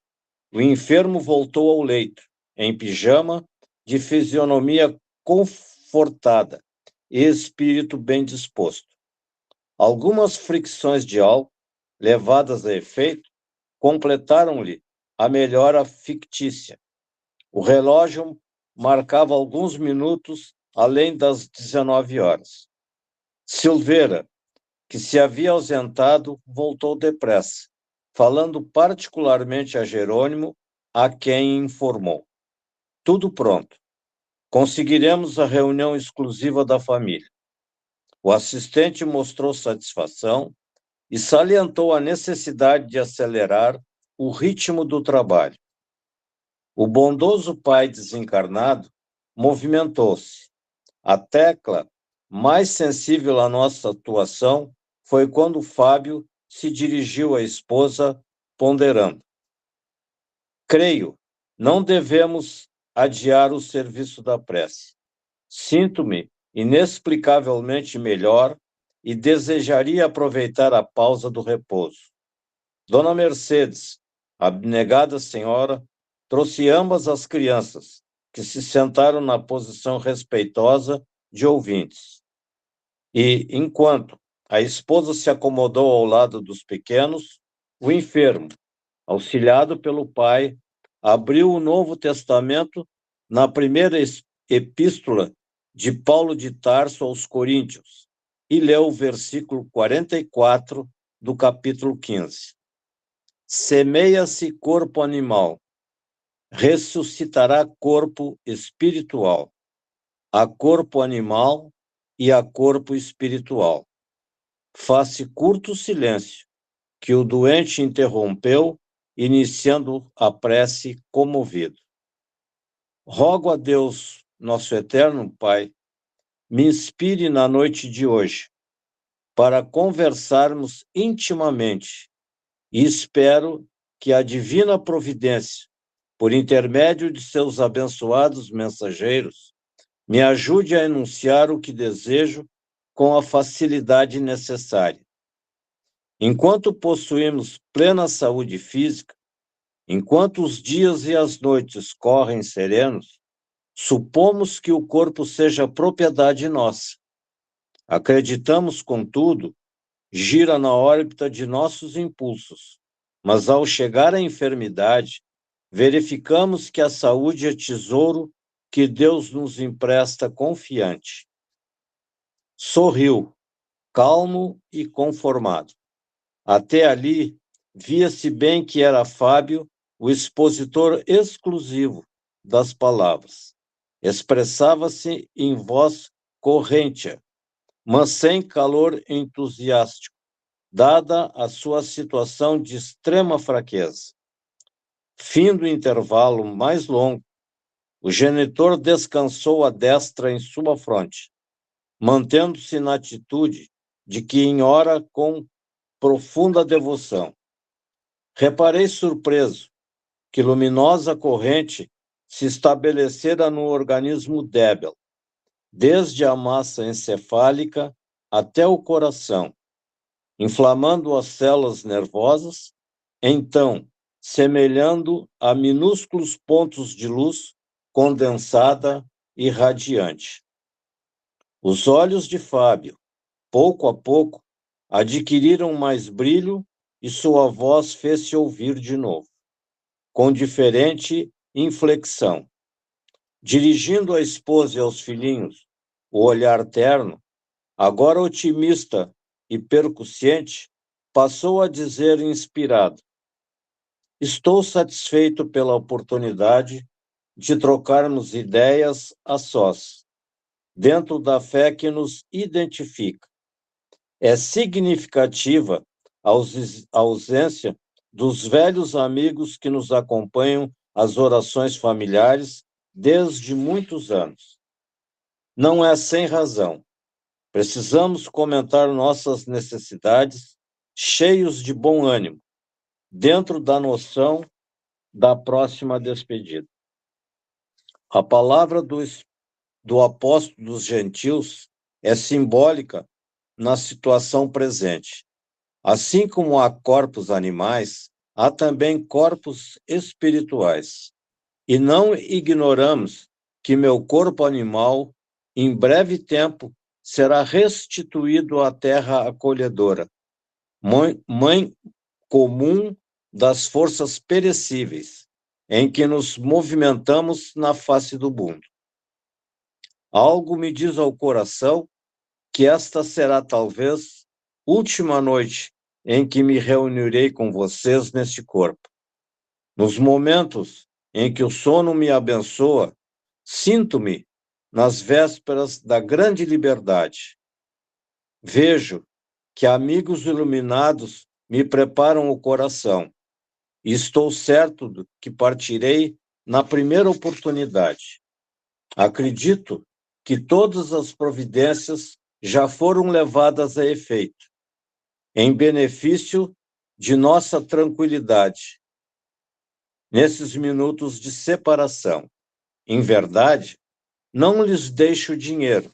Speaker 10: o enfermo voltou ao leito, em pijama, de fisionomia confortada e espírito bem disposto. Algumas fricções de álcool, levadas a efeito, completaram-lhe a melhora fictícia. O relógio marcava alguns minutos além das 19 horas. Silveira, que se havia ausentado, voltou depressa, falando particularmente a Jerônimo, a quem informou. Tudo pronto. Conseguiremos a reunião exclusiva da família. O assistente mostrou satisfação e salientou a necessidade de acelerar o ritmo do trabalho. O bondoso pai desencarnado movimentou-se. A tecla mais sensível à nossa atuação foi quando Fábio se dirigiu à esposa, ponderando: creio, não devemos adiar o serviço da prece. Sinto-me inexplicavelmente melhor e desejaria aproveitar a pausa do repouso. Dona Mercedes, abnegada senhora, trouxe ambas as crianças, que se sentaram na posição respeitosa de ouvintes. E, enquanto a esposa se acomodou ao lado dos pequenos, o enfermo, auxiliado pelo pai, abriu o Novo Testamento na primeira epístola de Paulo de Tarso aos Coríntios e leu o versículo 44 do capítulo 15. Semeia-se corpo animal, ressuscitará corpo espiritual. Há corpo animal e há corpo espiritual. Faz-se curto silêncio, que o doente interrompeu, iniciando a prece comovido. Rogo a Deus, nosso eterno Pai, me inspire na noite de hoje, para conversarmos intimamente, e espero que a divina providência, por intermédio de seus abençoados mensageiros, me ajude a enunciar o que desejo com a facilidade necessária. Enquanto possuímos plena saúde física, enquanto os dias e as noites correm serenos, supomos que o corpo seja propriedade nossa. Acreditamos, contudo, gira na órbita de nossos impulsos, mas ao chegar à enfermidade, verificamos que a saúde é tesouro que Deus nos empresta confiante. Sorriu, calmo e conformado. Até ali, via-se bem que era Fábio o expositor exclusivo das palavras. Expressava-se em voz corrente, mas sem calor entusiástico, dada a sua situação de extrema fraqueza. Fim do intervalo mais longo, o genitor descansou a destra em sua fronte, mantendo-se na atitude de quem ora com profunda devoção. Reparei surpreso que luminosa corrente se estabelecera no organismo débil, desde a massa encefálica até o coração, inflamando as células nervosas, então, semelhando a minúsculos pontos de luz condensada e radiante. Os olhos de Fábio, pouco a pouco, adquiriram mais brilho e sua voz fez-se ouvir de novo, com diferente inflexão. Dirigindo à esposa e aos filhinhos o olhar terno, agora otimista e percussiente, passou a dizer inspirado: estou satisfeito pela oportunidade de trocarmos ideias a sós, dentro da fé que nos identifica. É significativa a ausência dos velhos amigos que nos acompanham às orações familiares desde muitos anos. Não é sem razão. Precisamos comentar nossas necessidades cheios de bom ânimo, dentro da noção da próxima despedida. A palavra do apóstolo dos gentios é simbólica na situação presente. Assim como há corpos animais, há também corpos espirituais. E não ignoramos que meu corpo animal, em breve tempo, será restituído à terra acolhedora, mãe comum das forças perecíveis, em que nos movimentamos na face do mundo. Algo me diz ao coração que esta será talvez última noite em que me reunirei com vocês neste corpo. Nos momentos em que o sono me abençoa, sinto-me nas vésperas da grande liberdade. Vejo que amigos iluminados me preparam o coração e estou certo de que partirei na primeira oportunidade. Acredito que todas as providências já foram levadas a efeito, em benefício de nossa tranquilidade, nesses minutos de separação. Em verdade, não lhes deixo dinheiro,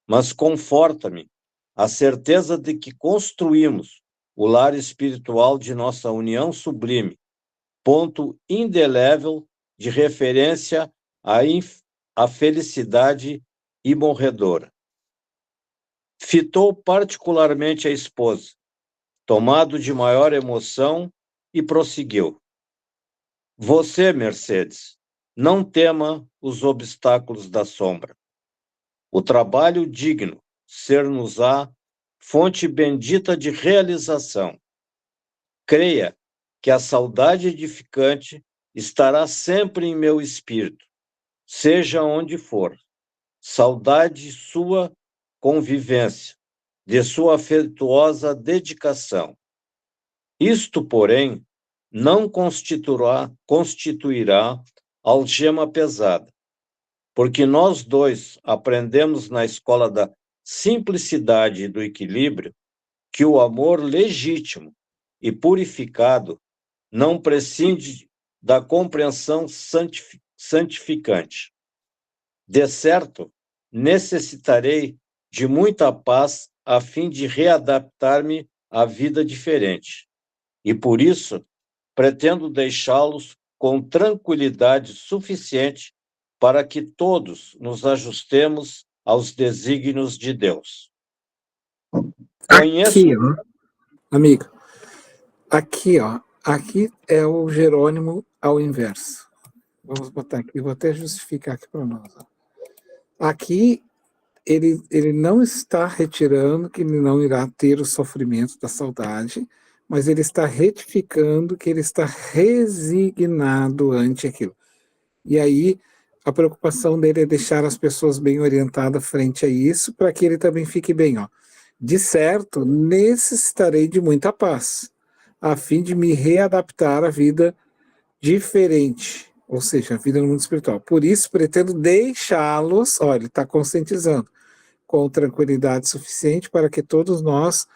Speaker 10: mas conforta-me a certeza de que construímos o lar espiritual de nossa união sublime, ponto indelével de referência à felicidade imorredora. Fitou particularmente a esposa, tomado de maior emoção, e prosseguiu: você, Mercedes, não tema os obstáculos da sombra. O trabalho digno ser-nos-á fonte bendita de realização. Creia que a saudade edificante estará sempre em meu espírito, seja onde for. Saudade sua convivência, de sua afetuosa dedicação. Isto, porém, não constituirá algema pesada, porque nós dois aprendemos na escola da simplicidade e do equilíbrio que o amor legítimo e purificado não prescinde da compreensão santificante. De certo, necessitarei de muita paz a fim de readaptar-me à vida diferente, e por isso pretendo deixá-los com tranquilidade suficiente para que todos nos ajustemos aos desígnios de Deus.
Speaker 2: Aqui, ó, amigo, aqui é o Jerônimo ao inverso. Vamos botar aqui, vou até justificar aqui para nós. Ó. Aqui, ele não está retirando que ele não irá ter o sofrimento da saudade, mas ele está retificando que ele está resignado ante aquilo. E aí, a preocupação dele é deixar as pessoas bem orientadas frente a isso, para que ele também fique bem. Ó. De certo, necessitarei de muita paz, a fim de me readaptar à vida diferente, ou seja, a vida no mundo espiritual. Por isso, pretendo deixá-los, olha, ele está conscientizando, com tranquilidade suficiente para que todos nós,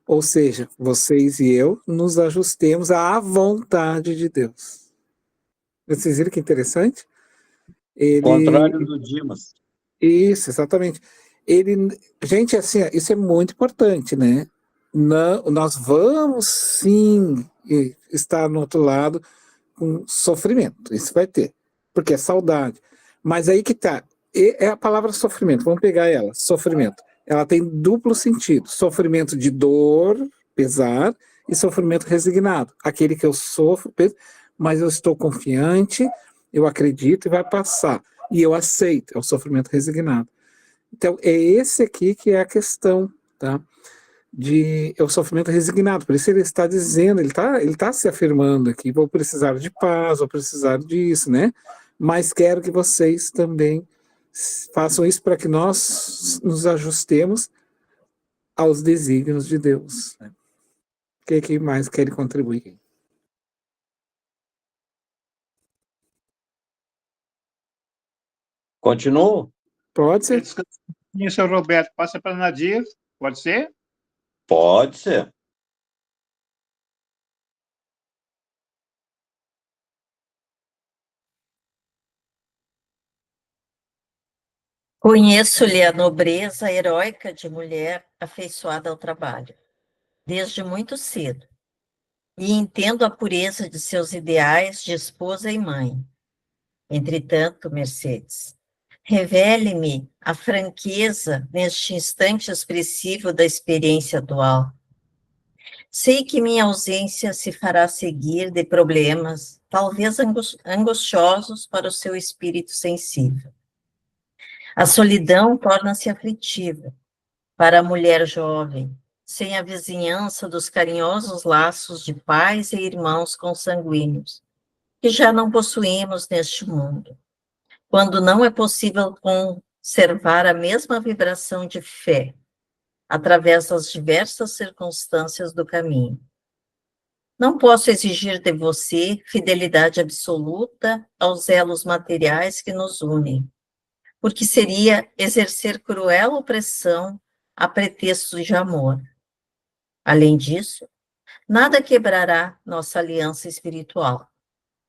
Speaker 2: ou seja, vocês e eu, nos ajustemos à vontade de Deus. Vocês viram que interessante?
Speaker 10: Contrário do Dimas.
Speaker 2: Isso, exatamente. Gente, assim, isso é muito importante, né? Nós vamos, sim, estar no outro lado com sofrimento, isso vai ter, porque é saudade. Mas aí que tá, é a palavra sofrimento, vamos pegar ela, sofrimento. Ela tem duplo sentido, sofrimento de dor, pesar, e sofrimento resignado. Aquele que eu sofro, mas eu estou confiante, eu acredito e vai passar. E eu aceito, é o sofrimento resignado. Então, é esse aqui que é a questão, tá? É o sofrimento resignado. Por isso ele está dizendo, ele tá se afirmando aqui, vou precisar de paz, vou precisar disso, né? Mas quero que vocês também façam isso para que nós nos ajustemos aos desígnios de Deus. Né? O que mais quer contribuir?
Speaker 10: Continuo?
Speaker 2: Pode ser.
Speaker 3: Seu Roberto, passa para Nadir, pode ser?
Speaker 10: Pode ser.
Speaker 1: Conheço-lhe a nobreza heróica de mulher afeiçoada ao trabalho, desde muito cedo, e entendo a pureza de seus ideais de esposa e mãe. Entretanto, Mercedes, revele-me a franqueza neste instante expressivo da experiência atual. Sei que minha ausência se fará seguir de problemas, talvez angustiosos para o seu espírito sensível. A solidão torna-se aflitiva para a mulher jovem, sem a vizinhança dos carinhosos laços de pais e irmãos consanguíneos, que já não possuímos neste mundo, quando não é possível conservar a mesma vibração de fé, através das diversas circunstâncias do caminho. Não posso exigir de você fidelidade absoluta aos elos materiais que nos unem, porque seria exercer cruel opressão a pretexto de amor. Além disso, nada quebrará nossa aliança espiritual,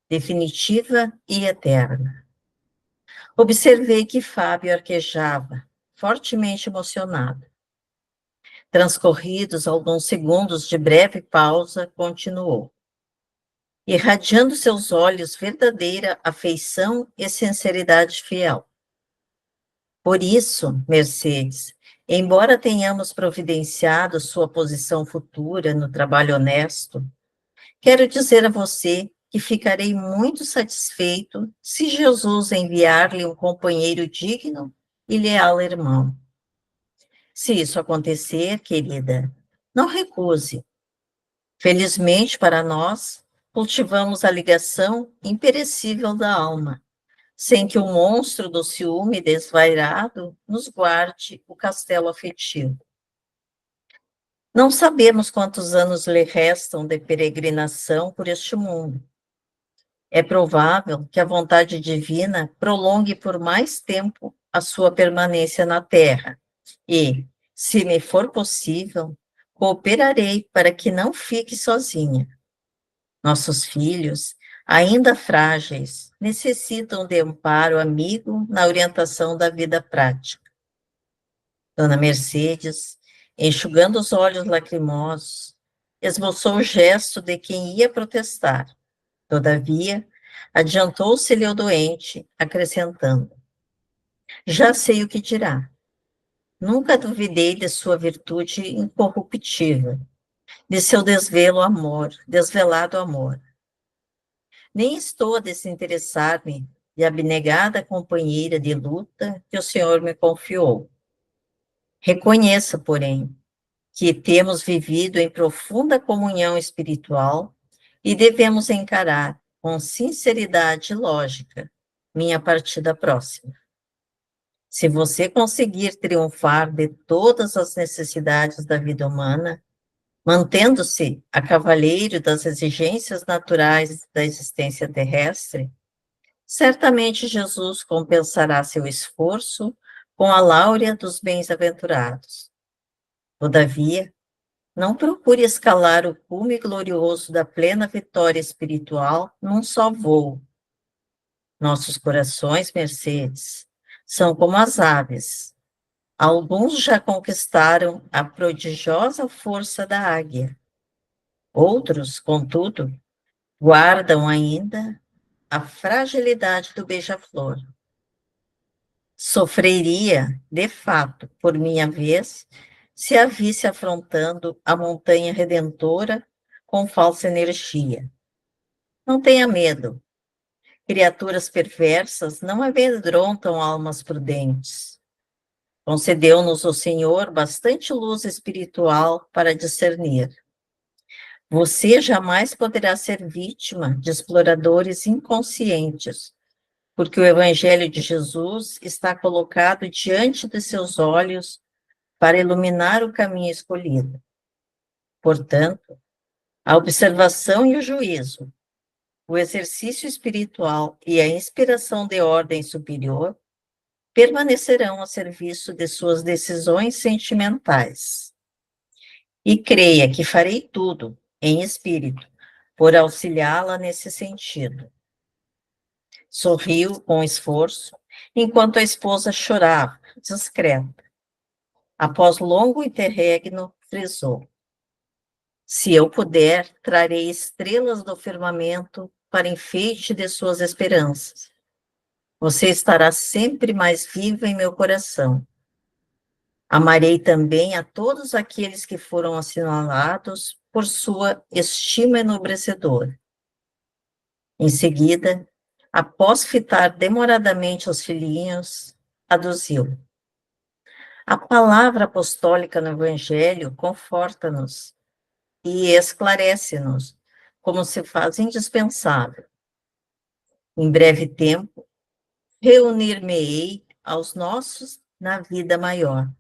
Speaker 1: definitiva e eterna. Observei que Fábio arquejava, fortemente emocionado. Transcorridos alguns segundos de breve pausa, continuou. Irradiando seus olhos verdadeira afeição e sinceridade fiel. Por isso, Mercedes, embora tenhamos providenciado sua posição futura no trabalho honesto, quero dizer a você que ficarei muito satisfeito se Jesus enviar-lhe um companheiro digno e leal irmão. Se isso acontecer, querida, não recuse. Felizmente para nós, cultivamos a ligação imperecível da alma, sem que o monstro do ciúme desvairado nos guarde o castelo afetivo. Não sabemos quantos anos lhe restam de peregrinação por este mundo. É provável que a vontade divina prolongue por mais tempo a sua permanência na Terra e, se me for possível, cooperarei para que não fique sozinha. Nossos filhos, ainda frágeis, necessitam de amparo amigo na orientação da vida prática. Dona Mercedes, enxugando os olhos lacrimosos, esboçou o gesto de quem ia protestar. Todavia, adiantou-se-lhe o doente, acrescentando: já sei o que dirá. Nunca duvidei de sua virtude incorruptível, de seu desvelado amor. Nem estou a desinteressar-me de abnegada companheira de luta que o Senhor me confiou. Reconheça, porém, que temos vivido em profunda comunhão espiritual e devemos encarar com sinceridade e lógica minha partida próxima. Se você conseguir triunfar de todas as necessidades da vida humana, mantendo-se a cavalheiro das exigências naturais da existência terrestre, certamente Jesus compensará seu esforço com a láurea dos bens-aventurados. Todavia, não procure escalar o cume glorioso da plena vitória espiritual num só voo. Nossos corações, Mercedes, são como as aves. Alguns já conquistaram a prodigiosa força da águia. Outros, contudo, guardam ainda a fragilidade do beija-flor. Sofreria, de fato, por minha vez, se a visse afrontando a montanha redentora com falsa energia. Não tenha medo. Criaturas perversas não amedrontam almas prudentes. Concedeu-nos o Senhor bastante luz espiritual para discernir. Você jamais poderá ser vítima de exploradores inconscientes, porque o Evangelho de Jesus está colocado diante de seus olhos para iluminar o caminho escolhido. Portanto, a observação e o juízo, o exercício espiritual e a inspiração de ordem superior permanecerão a serviço de suas decisões sentimentais. E creia que farei tudo, em espírito, por auxiliá-la nesse sentido. Sorriu com esforço, enquanto a esposa chorava, discreta. Após longo interregno, frisou: se eu puder, trarei estrelas do firmamento para enfeite de suas esperanças. Você estará sempre mais viva em meu coração. Amarei também a todos aqueles que foram assinalados por sua estima enobrecedora. Em seguida, após fitar demoradamente os filhinhos, aduziu: a palavra apostólica no Evangelho conforta-nos e esclarece-nos, como se faz indispensável. Em breve tempo, reunir-me-ei aos nossos na vida maior.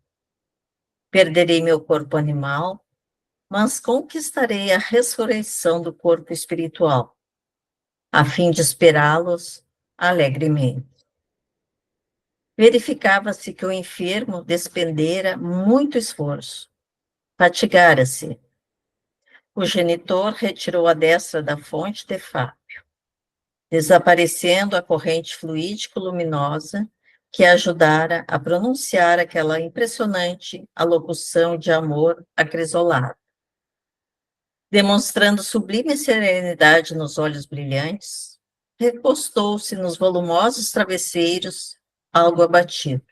Speaker 1: Perderei meu corpo animal, mas conquistarei a ressurreição do corpo espiritual, a fim de esperá-los alegremente. Verificava-se que o enfermo despendera muito esforço, fatigara-se. O genitor retirou a destra da fonte de Fábio, desaparecendo a corrente fluídico-luminosa que ajudara a pronunciar aquela impressionante alocução de amor acrisolado. Demonstrando sublime serenidade nos olhos brilhantes, recostou-se nos volumosos travesseiros, algo abatido.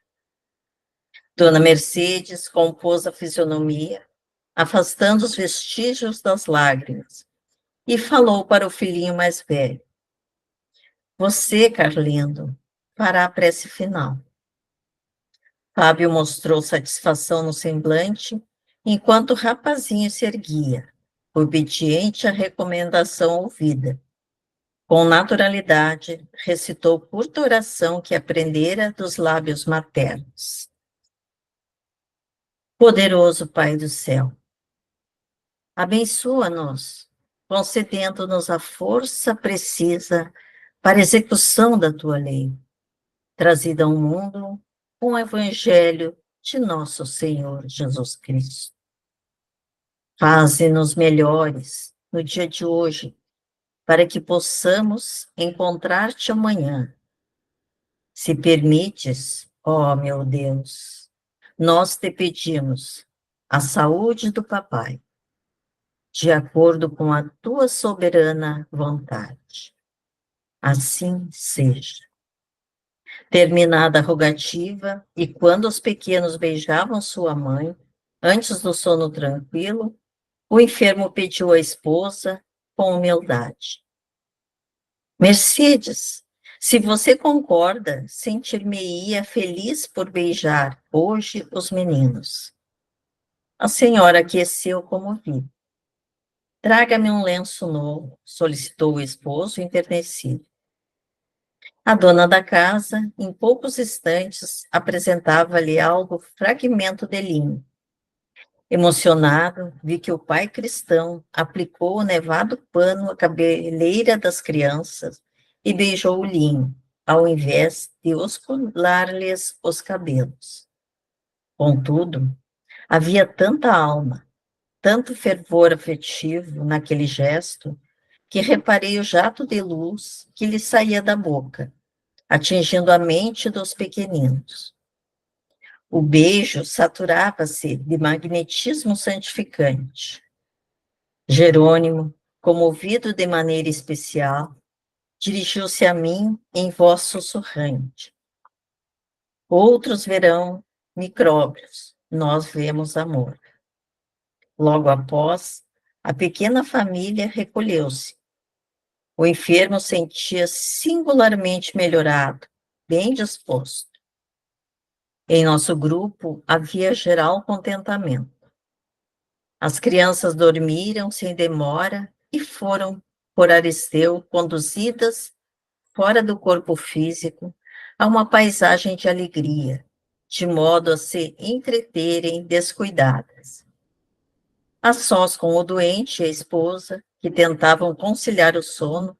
Speaker 1: Dona Mercedes compôs a fisionomia, afastando os vestígios das lágrimas, e falou para o filhinho mais velho: você, Carlindo, fará a prece final. Fábio mostrou satisfação no semblante, enquanto o rapazinho se erguia, obediente à recomendação ouvida. Com naturalidade, recitou curta oração que aprendera dos lábios maternos. Poderoso Pai do céu, abençoa-nos, concedendo-nos a força precisa para a execução da tua lei, trazida ao mundo com o Evangelho de nosso Senhor Jesus Cristo. Faze-nos melhores no dia de hoje, para que possamos encontrar-te amanhã. Se permites, ó meu Deus, nós te pedimos a saúde do papai, de acordo com a tua soberana vontade. Assim seja. Terminada a rogativa, e quando os pequenos beijavam sua mãe, antes do sono tranquilo, o enfermo pediu à esposa com humildade: Mercedes, se você concorda, sentir-me-ia feliz por beijar hoje os meninos. A senhora aqueceu comovida. Traga-me um lenço novo, solicitou o esposo enternecido. A dona da casa, em poucos instantes, apresentava-lhe algo fragmento de linho. Emocionado, vi que o pai cristão aplicou o nevado pano à cabeleira das crianças e beijou o linho, ao invés de oscular-lhes os cabelos. Contudo, havia tanta alma, tanto fervor afetivo naquele gesto, que reparei o jato de luz que lhe saía da boca, atingindo a mente dos pequeninos. O beijo saturava-se de magnetismo santificante. Jerônimo, comovido de maneira especial, dirigiu-se a mim em voz sussurrante. Outros verão micróbios, nós vemos amor. Logo após, a pequena família recolheu-se. O enfermo sentia-se singularmente melhorado, bem disposto. Em nosso grupo havia geral contentamento. As crianças dormiram sem demora e foram, por Aristeu, conduzidas fora do corpo físico a uma paisagem de alegria, de modo a se entreterem descuidadas. A sós com o doente e a esposa, que tentavam conciliar o sono,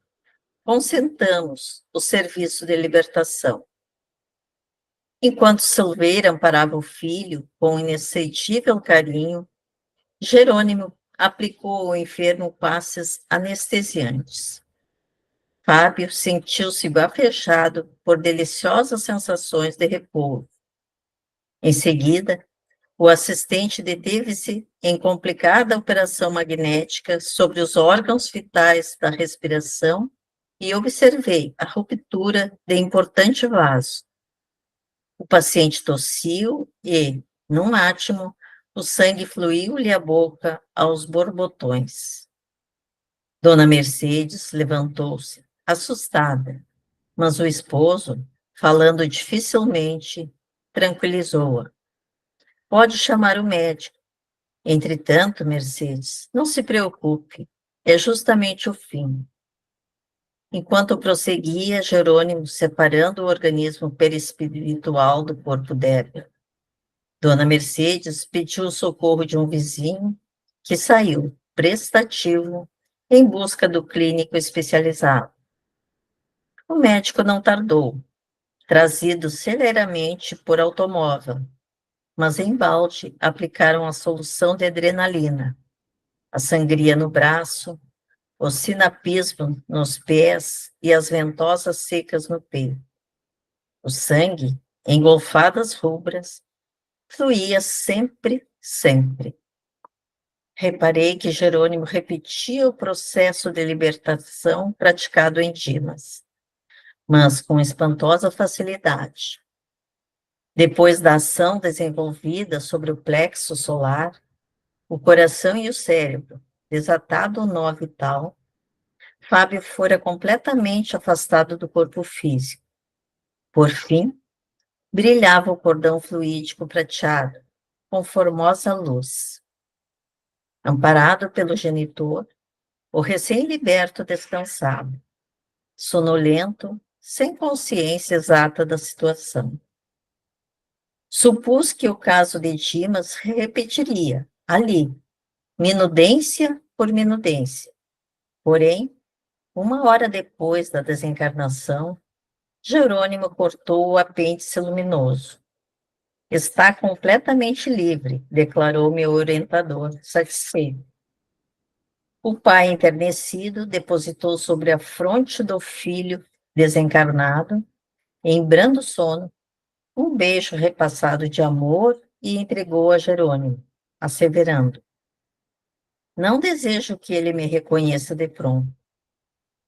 Speaker 1: consentamos o serviço de libertação. Enquanto Silveira amparava o filho com inexcedível carinho, Jerônimo aplicou ao enfermo passes anestesiantes. Fábio sentiu-se bafejado por deliciosas sensações de repouso. Em seguida, o assistente deteve-se em complicada operação magnética sobre os órgãos vitais da respiração e observei a ruptura de importante vaso. O paciente tossiu e, num átimo, o sangue fluiu-lhe à boca aos borbotões. Dona Mercedes levantou-se, assustada, mas o esposo, falando dificilmente, tranquilizou-a. Pode chamar o médico. Entretanto, Mercedes, não se preocupe, é justamente o fim. Enquanto prosseguia, Jerônimo separando o organismo perispiritual do corpo débil. Dona Mercedes pediu o socorro de um vizinho, que saiu, prestativo, em busca do clínico especializado. O médico não tardou, trazido celeramente por automóvel, mas embalde aplicaram a solução de adrenalina, a sangria no braço, o sinapismo nos pés e as ventosas secas no peito. O sangue, em golfadas rubras, fluía sempre, sempre. Reparei que Jerônimo repetia o processo de libertação praticado em Dimas, mas com espantosa facilidade. Depois da ação desenvolvida sobre o plexo solar, o coração e o cérebro, desatado o nó vital, Fábio fora completamente afastado do corpo físico. Por fim, brilhava o cordão fluídico prateado, com formosa luz. Amparado pelo genitor, o recém-liberto descansava, sonolento, sem consciência exata da situação. Supus que o caso de Dimas se repetiria, ali, minudência por minudência. Porém, 1 hora depois da desencarnação, Jerônimo cortou o apêndice luminoso. Está completamente livre, declarou meu orientador, satisfeito. O pai enternecido depositou sobre a fronte do filho desencarnado, em brando sono, um beijo repassado de amor e entregou a Jerônimo, asseverando: não desejo que ele me reconheça de pronto.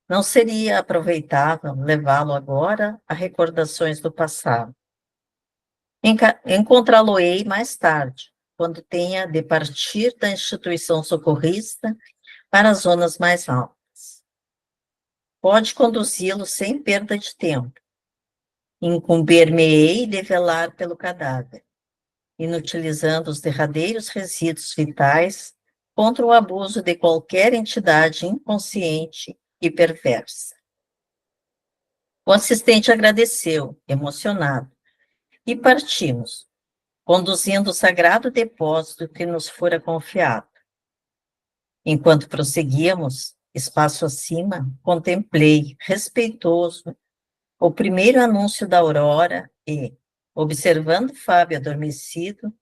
Speaker 1: Não seria aproveitável levá-lo agora a recordações do passado. Encontrá-lo-ei mais tarde, quando tenha de partir da instituição socorrista para as zonas mais altas. Pode conduzi-lo sem perda de tempo. Incumbir-me-ei de velar pelo cadáver, inutilizando os derradeiros resíduos vitais contra o abuso de qualquer entidade inconsciente e perversa. O assistente agradeceu, emocionado, e partimos, conduzindo o sagrado depósito que nos fora confiado. Enquanto prosseguíamos, espaço acima, contemplei, respeitoso, o primeiro anúncio da aurora e, observando Fábio adormecido,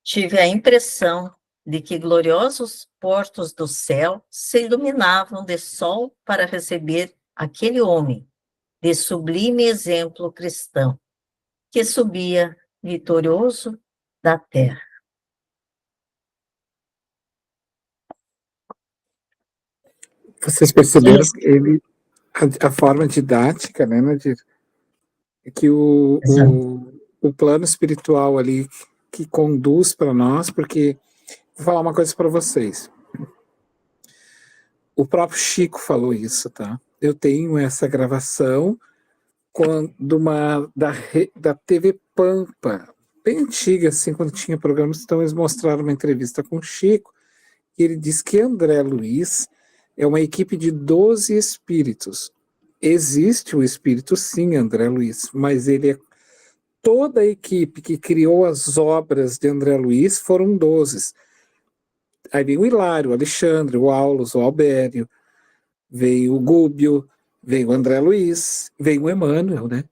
Speaker 1: tive a impressão de que gloriosos portos do céu se iluminavam de sol para receber aquele homem, de sublime exemplo cristão, que subia vitorioso da terra.
Speaker 2: Vocês perceberam que ele, a forma didática, né, Nadir? Que o plano espiritual ali que conduz para nós, porque vou falar uma coisa para vocês. O próprio Chico falou isso, tá? Eu tenho essa gravação da TV Pampa, bem antiga, assim, quando tinha programas, então eles mostraram uma entrevista com o Chico, e ele disse que André Luiz é uma equipe de 12 espíritos. Existe o espírito, sim, André Luiz, mas ele é toda a equipe que criou as obras de André Luiz foram 12. Aí veio o Hilário, o Alexandre, o Aulus, o Albério, veio o Gúbio, veio o André Luiz, veio o Emmanuel, né?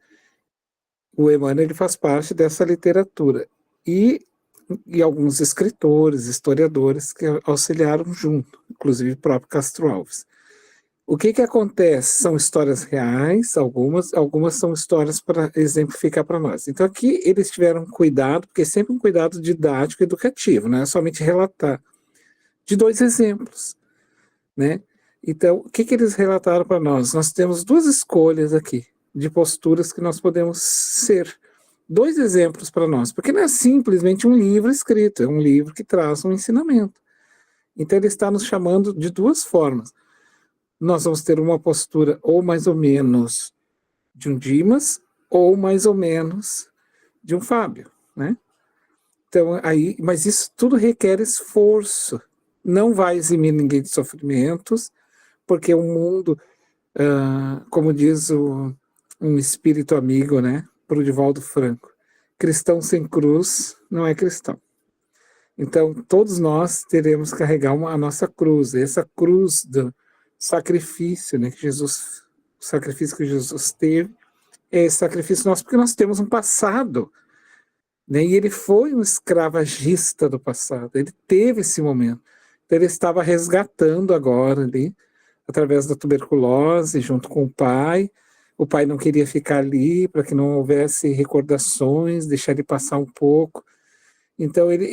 Speaker 2: O Emmanuel, ele faz parte dessa literatura. E alguns escritores, historiadores que auxiliaram junto, inclusive o próprio Castro Alves. O que acontece? São histórias reais, algumas são histórias para exemplificar para nós. Então aqui eles tiveram cuidado, porque é sempre um cuidado didático e educativo, não é somente relatar, de 2 exemplos, né? Então, o que eles relataram para nós? Nós temos 2 escolhas aqui, de posturas que nós podemos ser. 2 exemplos para nós, porque não é simplesmente um livro escrito, é um livro que traz um ensinamento. Então ele está nos chamando de 2 formas. Nós vamos ter uma postura ou mais ou menos de um Dimas, ou mais ou menos de um Fábio, né? Então, mas isso tudo requer esforço. Não vai eximir ninguém de sofrimentos, porque o mundo, como diz um espírito amigo, né, para o Divaldo Franco, cristão sem cruz não é cristão. Então, todos nós teremos que carregar a nossa cruz, essa cruz do sacrifício, né, o sacrifício que Jesus teve, é esse sacrifício nosso, porque nós temos um passado, né, e ele foi um escravagista do passado, ele teve esse momento, então ele estava resgatando agora ali, através da tuberculose, junto com o pai não queria ficar ali, para que não houvesse recordações, deixar ele passar um pouco, então ele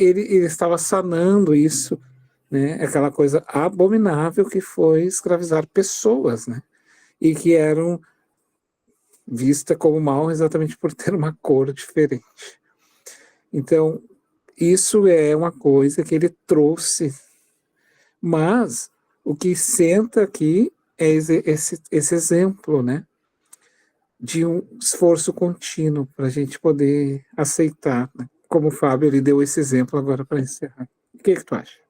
Speaker 2: estava sanando isso, né, aquela coisa abominável que foi escravizar pessoas, né, e que eram vistas como mal exatamente por ter uma cor diferente. Então, isso é uma coisa que ele trouxe, mas o que senta aqui é esse exemplo, né, de um esforço contínuo para a gente poder aceitar, né, como o Fábio ele deu esse exemplo agora para encerrar. O que tu acha?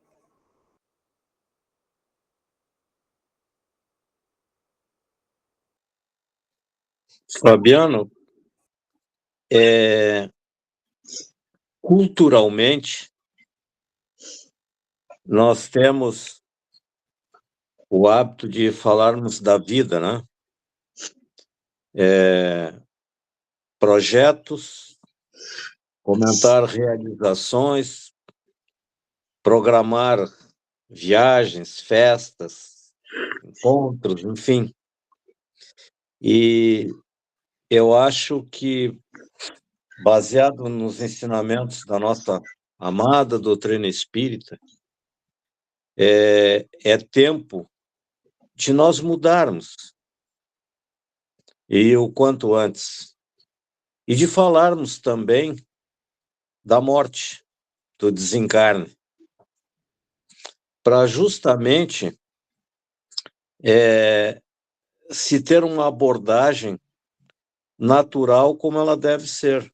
Speaker 10: Fabiano, culturalmente, nós temos o hábito de falarmos da vida, né? Projetos, comentar realizações, programar viagens, festas, encontros, enfim. E eu acho que, baseado nos ensinamentos da nossa amada doutrina espírita, é tempo de nós mudarmos, e o quanto antes, e de falarmos também da morte, do desencarne, para justamente se ter uma abordagem natural como ela deve ser.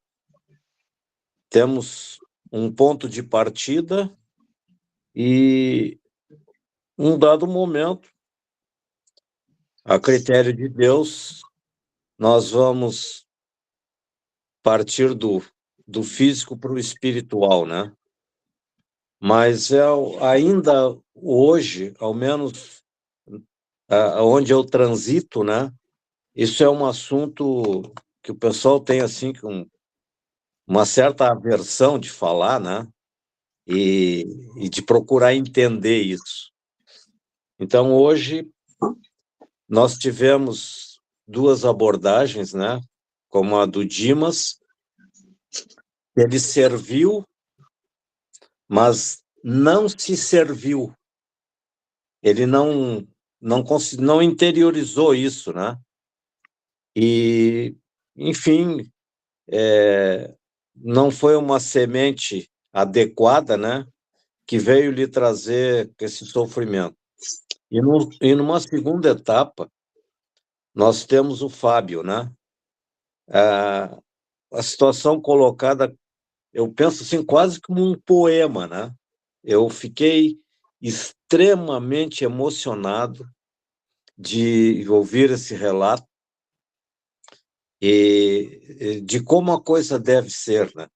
Speaker 10: Temos um ponto de partida e um dado momento, a critério de Deus, nós vamos partir do físico para o espiritual, né? Mas ainda hoje, ao menos onde eu transito, né? Isso é um assunto que o pessoal tem assim uma certa aversão de falar, né? E de procurar entender isso. Então, hoje, nós tivemos duas abordagens, né? Como a do Dimas, ele serviu, mas não se serviu. Ele não interiorizou isso, né? E, enfim, não foi uma semente adequada, né? Que veio lhe trazer esse sofrimento. E numa segunda etapa, nós temos o Fábio, né? A situação colocada, eu penso assim, quase como um poema, né? Eu fiquei extremamente emocionado de ouvir esse relato e de como a coisa deve ser, né?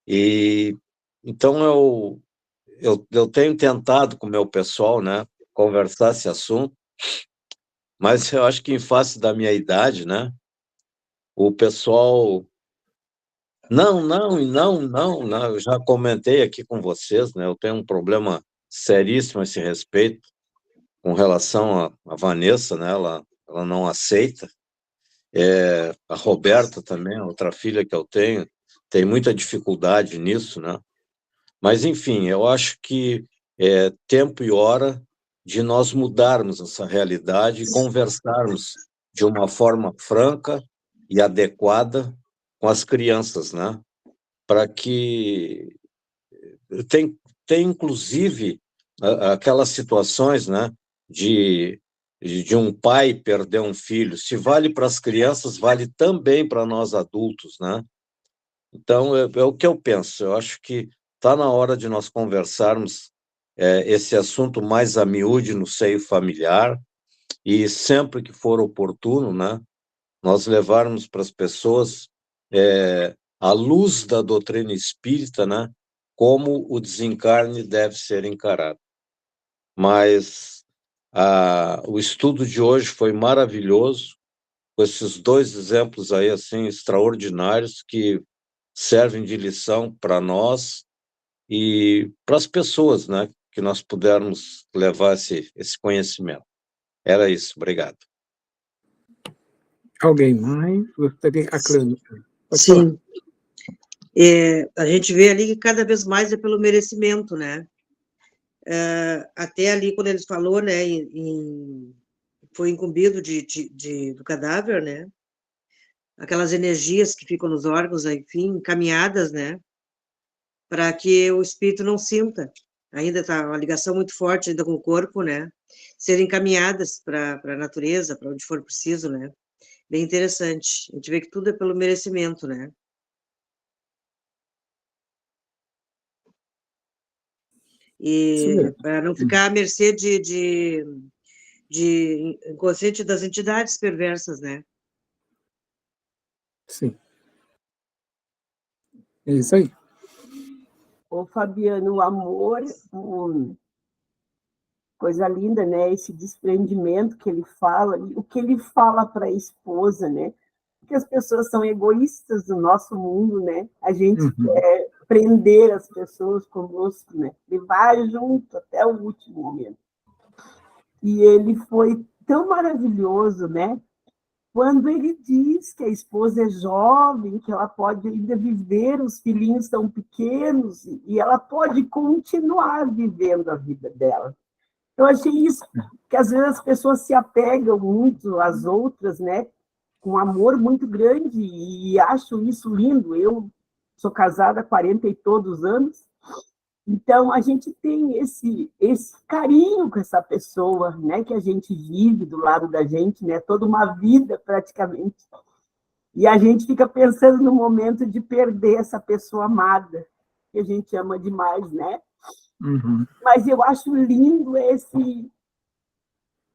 Speaker 10: E então eu tenho tentado com o meu pessoal, né, conversar esse assunto, mas eu acho que em face da minha idade, né, o pessoal não, eu já comentei aqui com vocês, né, eu tenho um problema seríssimo a esse respeito com relação a Vanessa, né, ela não aceita, a Roberta também, outra filha que eu tenho, tem muita dificuldade nisso, né, mas enfim, eu acho que é tempo e hora de nós mudarmos essa realidade e conversarmos de uma forma franca e adequada com as crianças, né? Para que tem inclusive aquelas situações, né? De um pai perder um filho. Se vale para as crianças, vale também para nós adultos, né? Então, é o que eu penso. Eu acho que está na hora de nós conversarmos esse assunto mais a miúde no seio familiar e sempre que for oportuno, né, nós levarmos para as pessoas a luz da doutrina espírita, né, como o desencarne deve ser encarado. Mas o estudo de hoje foi maravilhoso, com esses dois exemplos aí assim extraordinários que servem de lição para nós e para as pessoas, né, que nós pudermos levar esse conhecimento. Era isso, obrigado.
Speaker 2: Alguém mais? Gostaria, a Clânia.
Speaker 11: Sim. A gente vê ali que cada vez mais é pelo merecimento, né? Até ali, quando ele falou, né, foi incumbido do cadáver, né? Aquelas energias que ficam nos órgãos, enfim, encaminhadas, né? Para que o espírito não sinta. Ainda está uma ligação muito forte ainda com o corpo, né? Serem encaminhadas para a natureza, para onde for preciso, né? Bem interessante. A gente vê que tudo é pelo merecimento, né? E para não ficar à mercê de inconsciente das entidades perversas, né?
Speaker 2: Sim. É isso aí.
Speaker 6: Ô, Fabiano, o amor, coisa linda, né? Esse desprendimento que ele fala, o que ele fala para a esposa, né? Porque as pessoas são egoístas no nosso mundo, né? A gente quer prender as pessoas conosco, né? Levar junto até o último momento. E ele foi tão maravilhoso, né? Quando ele diz que a esposa é jovem, que ela pode ainda viver, os filhinhos são pequenos, e ela pode continuar vivendo a vida dela. Eu achei isso, que às vezes as pessoas se apegam muito às outras, né? Com um amor muito grande, e acho isso lindo. Eu sou casada há 40 e todos anos, então a gente tem esse carinho com essa pessoa, né, que a gente vive do lado da gente, né, toda uma vida praticamente, e a gente fica pensando no momento de perder essa pessoa amada, que a gente ama demais, né? Mas eu acho lindo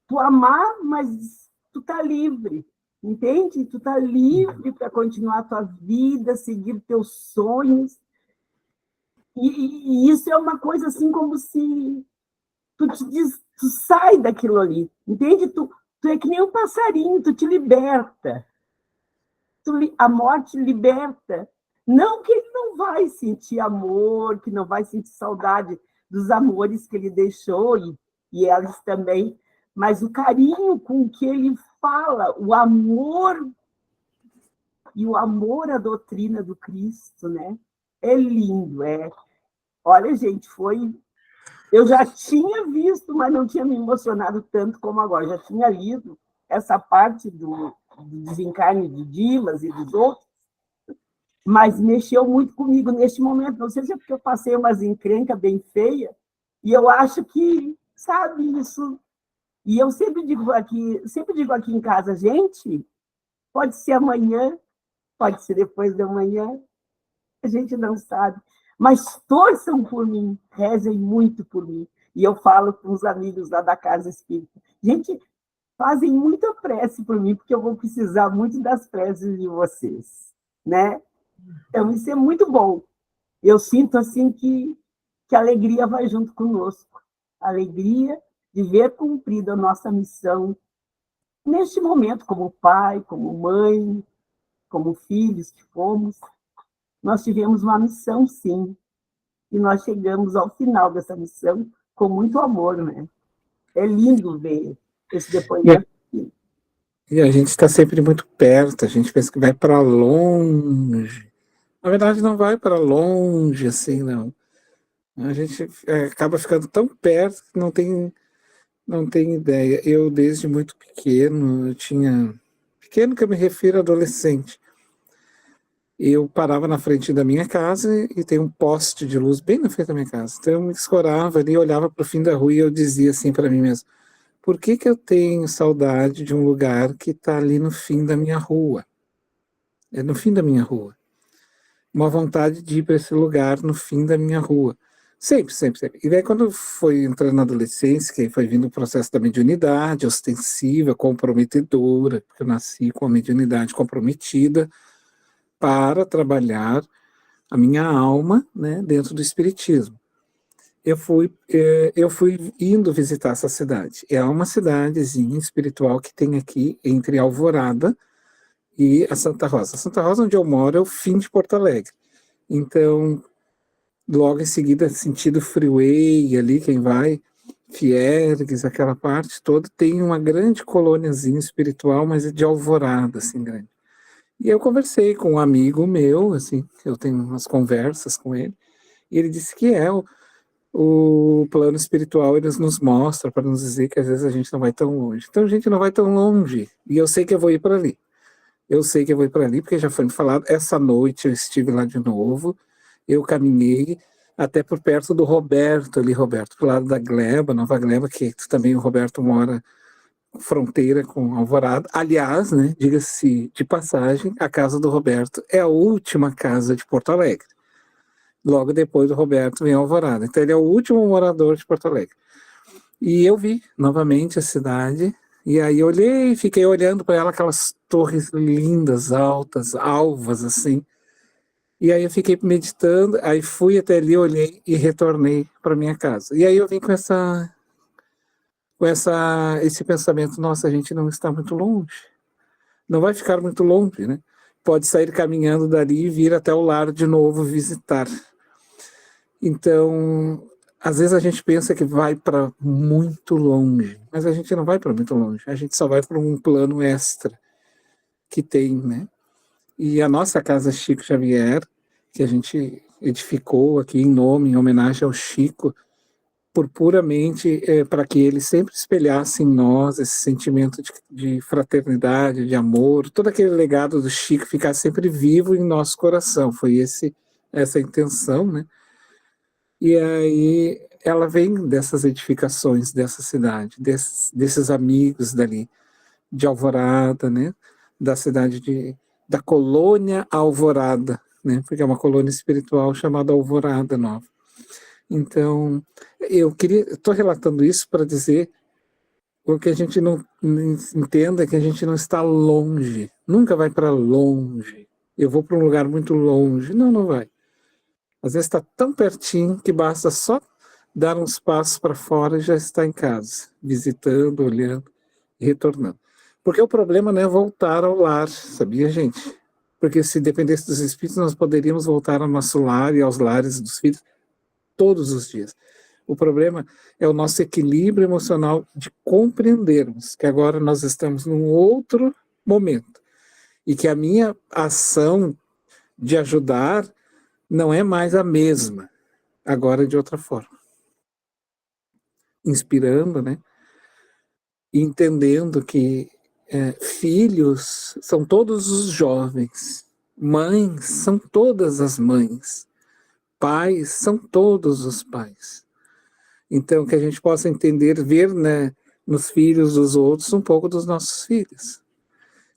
Speaker 6: tu amar, mas tu tá livre, entende? Tu tá livre para continuar a tua vida, seguir teus sonhos. E isso é uma coisa assim como se tu sai daquilo ali, entende? Tu é que nem um passarinho, tu te liberta. A morte liberta. Não que ele não vai sentir amor, que não vai sentir saudade dos amores que ele deixou, e elas também, mas o carinho com que ele fala o amor e o amor à doutrina do Cristo, né? É lindo, é. Olha, gente, foi... Eu já tinha visto, mas não tinha me emocionado tanto como agora. Já tinha lido essa parte do desencarne de Dimas e dos outros, mas mexeu muito comigo neste momento. Não sei se é porque eu passei umas encrencas bem feias, e eu acho que, sabe, isso... E eu sempre digo aqui em casa, gente, pode ser amanhã, pode ser depois de amanhã, a gente não sabe. Mas torçam por mim, rezem muito por mim. E eu falo com os amigos lá da Casa Espírita, gente, fazem muita prece por mim, porque eu vou precisar muito das preces de vocês, né? Então, isso é muito bom. Eu sinto, assim, que a alegria vai junto conosco. A alegria de ver cumprida a nossa missão neste momento, como pai, como mãe, como filhos que fomos. Nós tivemos uma missão, sim, e nós chegamos ao final dessa missão com muito amor, né? É lindo ver esse depoimento.
Speaker 2: E a gente está sempre muito perto, a gente pensa que vai para longe. Na verdade, não vai para longe assim, não. A gente acaba ficando tão perto que não tem ideia. Eu, desde muito pequeno, pequeno que eu me refiro a adolescente, eu parava na frente da minha casa e tem um poste de luz bem na frente da minha casa. Então eu me escorava ali, olhava para o fim da rua e eu dizia assim para mim mesmo, por que eu tenho saudade de um lugar que está ali no fim da minha rua? É no fim da minha rua. Uma vontade de ir para esse lugar no fim da minha rua. Sempre, sempre, sempre. E daí quando foi entrando na adolescência, que aí foi vindo o processo da mediunidade, ostensiva, comprometedora, porque eu nasci com a mediunidade comprometida para trabalhar a minha alma, né, dentro do espiritismo. Eu fui indo visitar essa cidade. É uma cidadezinha espiritual que tem aqui entre Alvorada e a Santa Rosa. A Santa Rosa, onde eu moro, é o fim de Porto Alegre. Então, logo em seguida, sentido freeway, ali, quem vai, Fiergues, aquela parte toda, tem uma grande colôniazinha espiritual, mas é de Alvorada, assim, grande. E eu conversei com um amigo meu, assim, eu tenho umas conversas com ele, e ele disse que o plano espiritual, eles nos mostra para nos dizer que às vezes a gente não vai tão longe. Então a gente não vai tão longe, e eu sei que eu vou ir para ali. Eu sei que eu vou ir para ali, porque já foi me falado, essa noite eu estive lá de novo, eu caminhei até por perto do Roberto ali, Roberto, do lado da Gleba, Nova Gleba, que também o Roberto mora fronteira com Alvorada. Aliás, né, diga-se de passagem, a casa do Roberto é a última casa de Porto Alegre. Logo depois do Roberto vem Alvorada. Então ele é o último morador de Porto Alegre. E eu vi novamente a cidade, e aí eu olhei, fiquei olhando para ela, aquelas torres lindas, altas, alvas, assim. E aí eu fiquei meditando, aí fui até ali, olhei e retornei para minha casa. E aí eu vim com esse pensamento, nossa, a gente não está muito longe. Não vai ficar muito longe, né? Pode sair caminhando dali e vir até o lar de novo visitar. Então, às vezes a gente pensa que vai para muito longe, mas a gente não vai para muito longe, a gente só vai para um plano extra que tem, né? E a nossa casa Chico Xavier, que a gente edificou aqui em homenagem ao Chico, por puramente para que ele sempre espelhasse em nós esse sentimento de fraternidade, de amor, todo aquele legado do Chico ficasse sempre vivo em nosso coração. Foi essa a intenção, né? E aí ela vem dessas edificações dessa cidade, desses amigos dali, de Alvorada, né? Da cidade da colônia Alvorada, né? Porque é uma colônia espiritual chamada Alvorada Nova. Então, estou relatando isso para dizer o que a gente não entenda, que a gente não está longe, nunca vai para longe. Eu vou para um lugar muito longe. Não, não vai. Às vezes está tão pertinho que basta só dar uns passos para fora e já está em casa, visitando, olhando e retornando. Porque o problema não é voltar ao lar, sabia, gente? Porque se dependesse dos espíritos, nós poderíamos voltar ao nosso lar e aos lares dos filhos todos os dias. O problema é o nosso equilíbrio emocional de compreendermos que agora nós estamos num outro momento e que a minha ação de ajudar não é mais a mesma, agora de outra forma. Inspirando, né? E entendendo que filhos são todos os jovens, mães são todas as mães, pais são todos os pais. Então, que a gente possa entender, ver, né, nos filhos dos outros um pouco dos nossos filhos.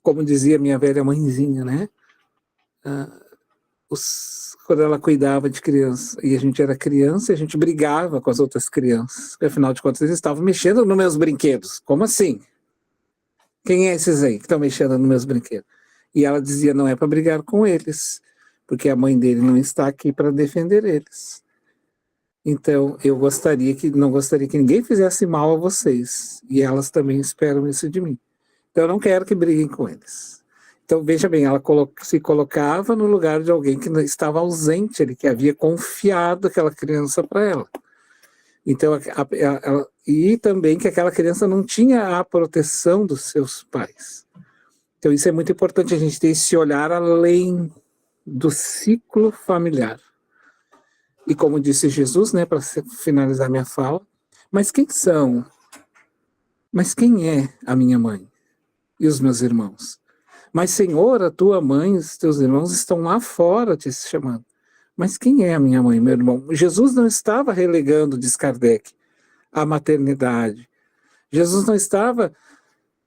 Speaker 2: Como dizia minha velha mãezinha, né? Quando ela cuidava de criança, e a gente era criança, a gente brigava com as outras crianças, porque afinal de contas eles estavam mexendo nos meus brinquedos. Como assim? Quem é esses aí que estão mexendo nos meus brinquedos? E ela dizia, não é para brigar com eles, porque a mãe dele não está aqui para defender eles. Então, eu não gostaria que ninguém fizesse mal a vocês, e elas também esperam isso de mim. Então, eu não quero que briguem com eles. Então, veja bem, ela se colocava no lugar de alguém que estava ausente, que havia confiado aquela criança para ela. Então, e também que aquela criança não tinha a proteção dos seus pais. Então, isso é muito importante, a gente ter esse olhar além do ciclo familiar. E como disse Jesus, né, para finalizar minha fala, mas quem são? Mas quem é a minha mãe e os meus irmãos? Mas, Senhor, a tua mãe e os teus irmãos estão lá fora te chamando. Mas quem é a minha mãe e meu irmão? Jesus não estava relegando, diz Kardec, a maternidade. Jesus não estava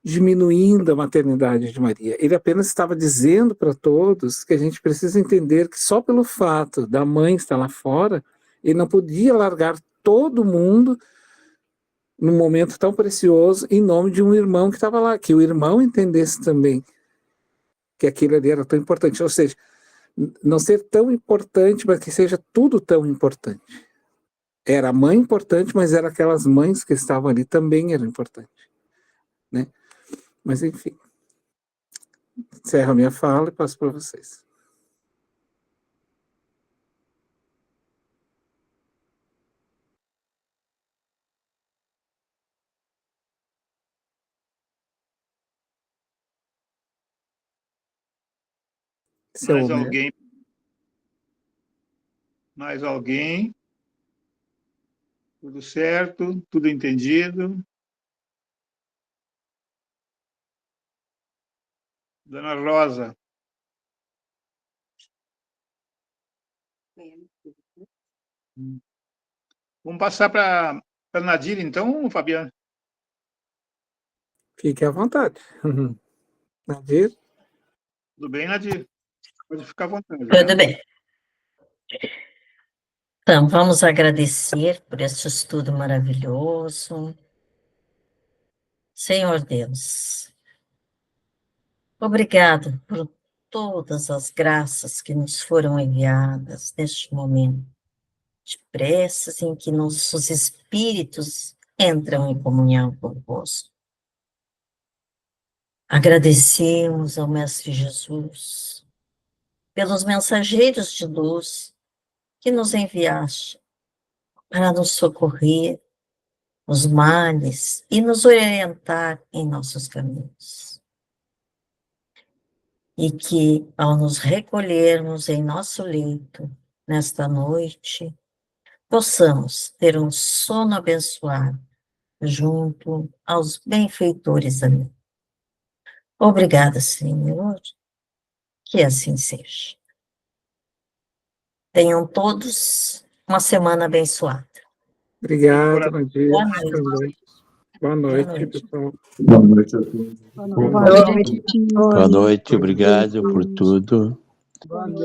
Speaker 2: diminuindo a maternidade de Maria. Ele apenas estava dizendo para todos que a gente precisa entender que só pelo fato da mãe estar lá fora, ele não podia largar todo mundo num momento tão precioso em nome de um irmão que estava lá, que o irmão entendesse também que aquilo ali era tão importante. Ou seja, não ser tão importante, mas que seja tudo tão importante. Era a mãe importante, mas eram aquelas mães que estavam ali também eram importantes. Né? Mas, enfim. Encerro a minha fala e passo para vocês.
Speaker 3: Mais alguém? Mais alguém? Tudo certo? Tudo entendido? Dona Rosa. Vamos passar para a Nadir, então, Fabiana?
Speaker 2: Fique à vontade. Nadir?
Speaker 3: Tudo bem, Nadir? Pode ficar à vontade.
Speaker 1: Tudo bem. Então, vamos agradecer por esse estudo maravilhoso. Senhor Deus, obrigado por todas as graças que nos foram enviadas neste momento de preces em que nossos espíritos entram em comunhão convosco. Agradecemos ao Mestre Jesus pelos mensageiros de luz que nos enviaste para nos socorrer nos males e nos orientar em nossos caminhos. E que, ao nos recolhermos em nosso leito, nesta noite, possamos ter um sono abençoado junto aos benfeitores da vida. Obrigada, Senhor, que assim seja. Tenham todos uma semana abençoada.
Speaker 2: Obrigado, Nadir.
Speaker 1: Boa noite.
Speaker 2: Boa noite, pessoal.
Speaker 12: Boa noite a todos.
Speaker 13: Boa noite.
Speaker 12: Boa noite, obrigado por tudo.
Speaker 6: Boa noite.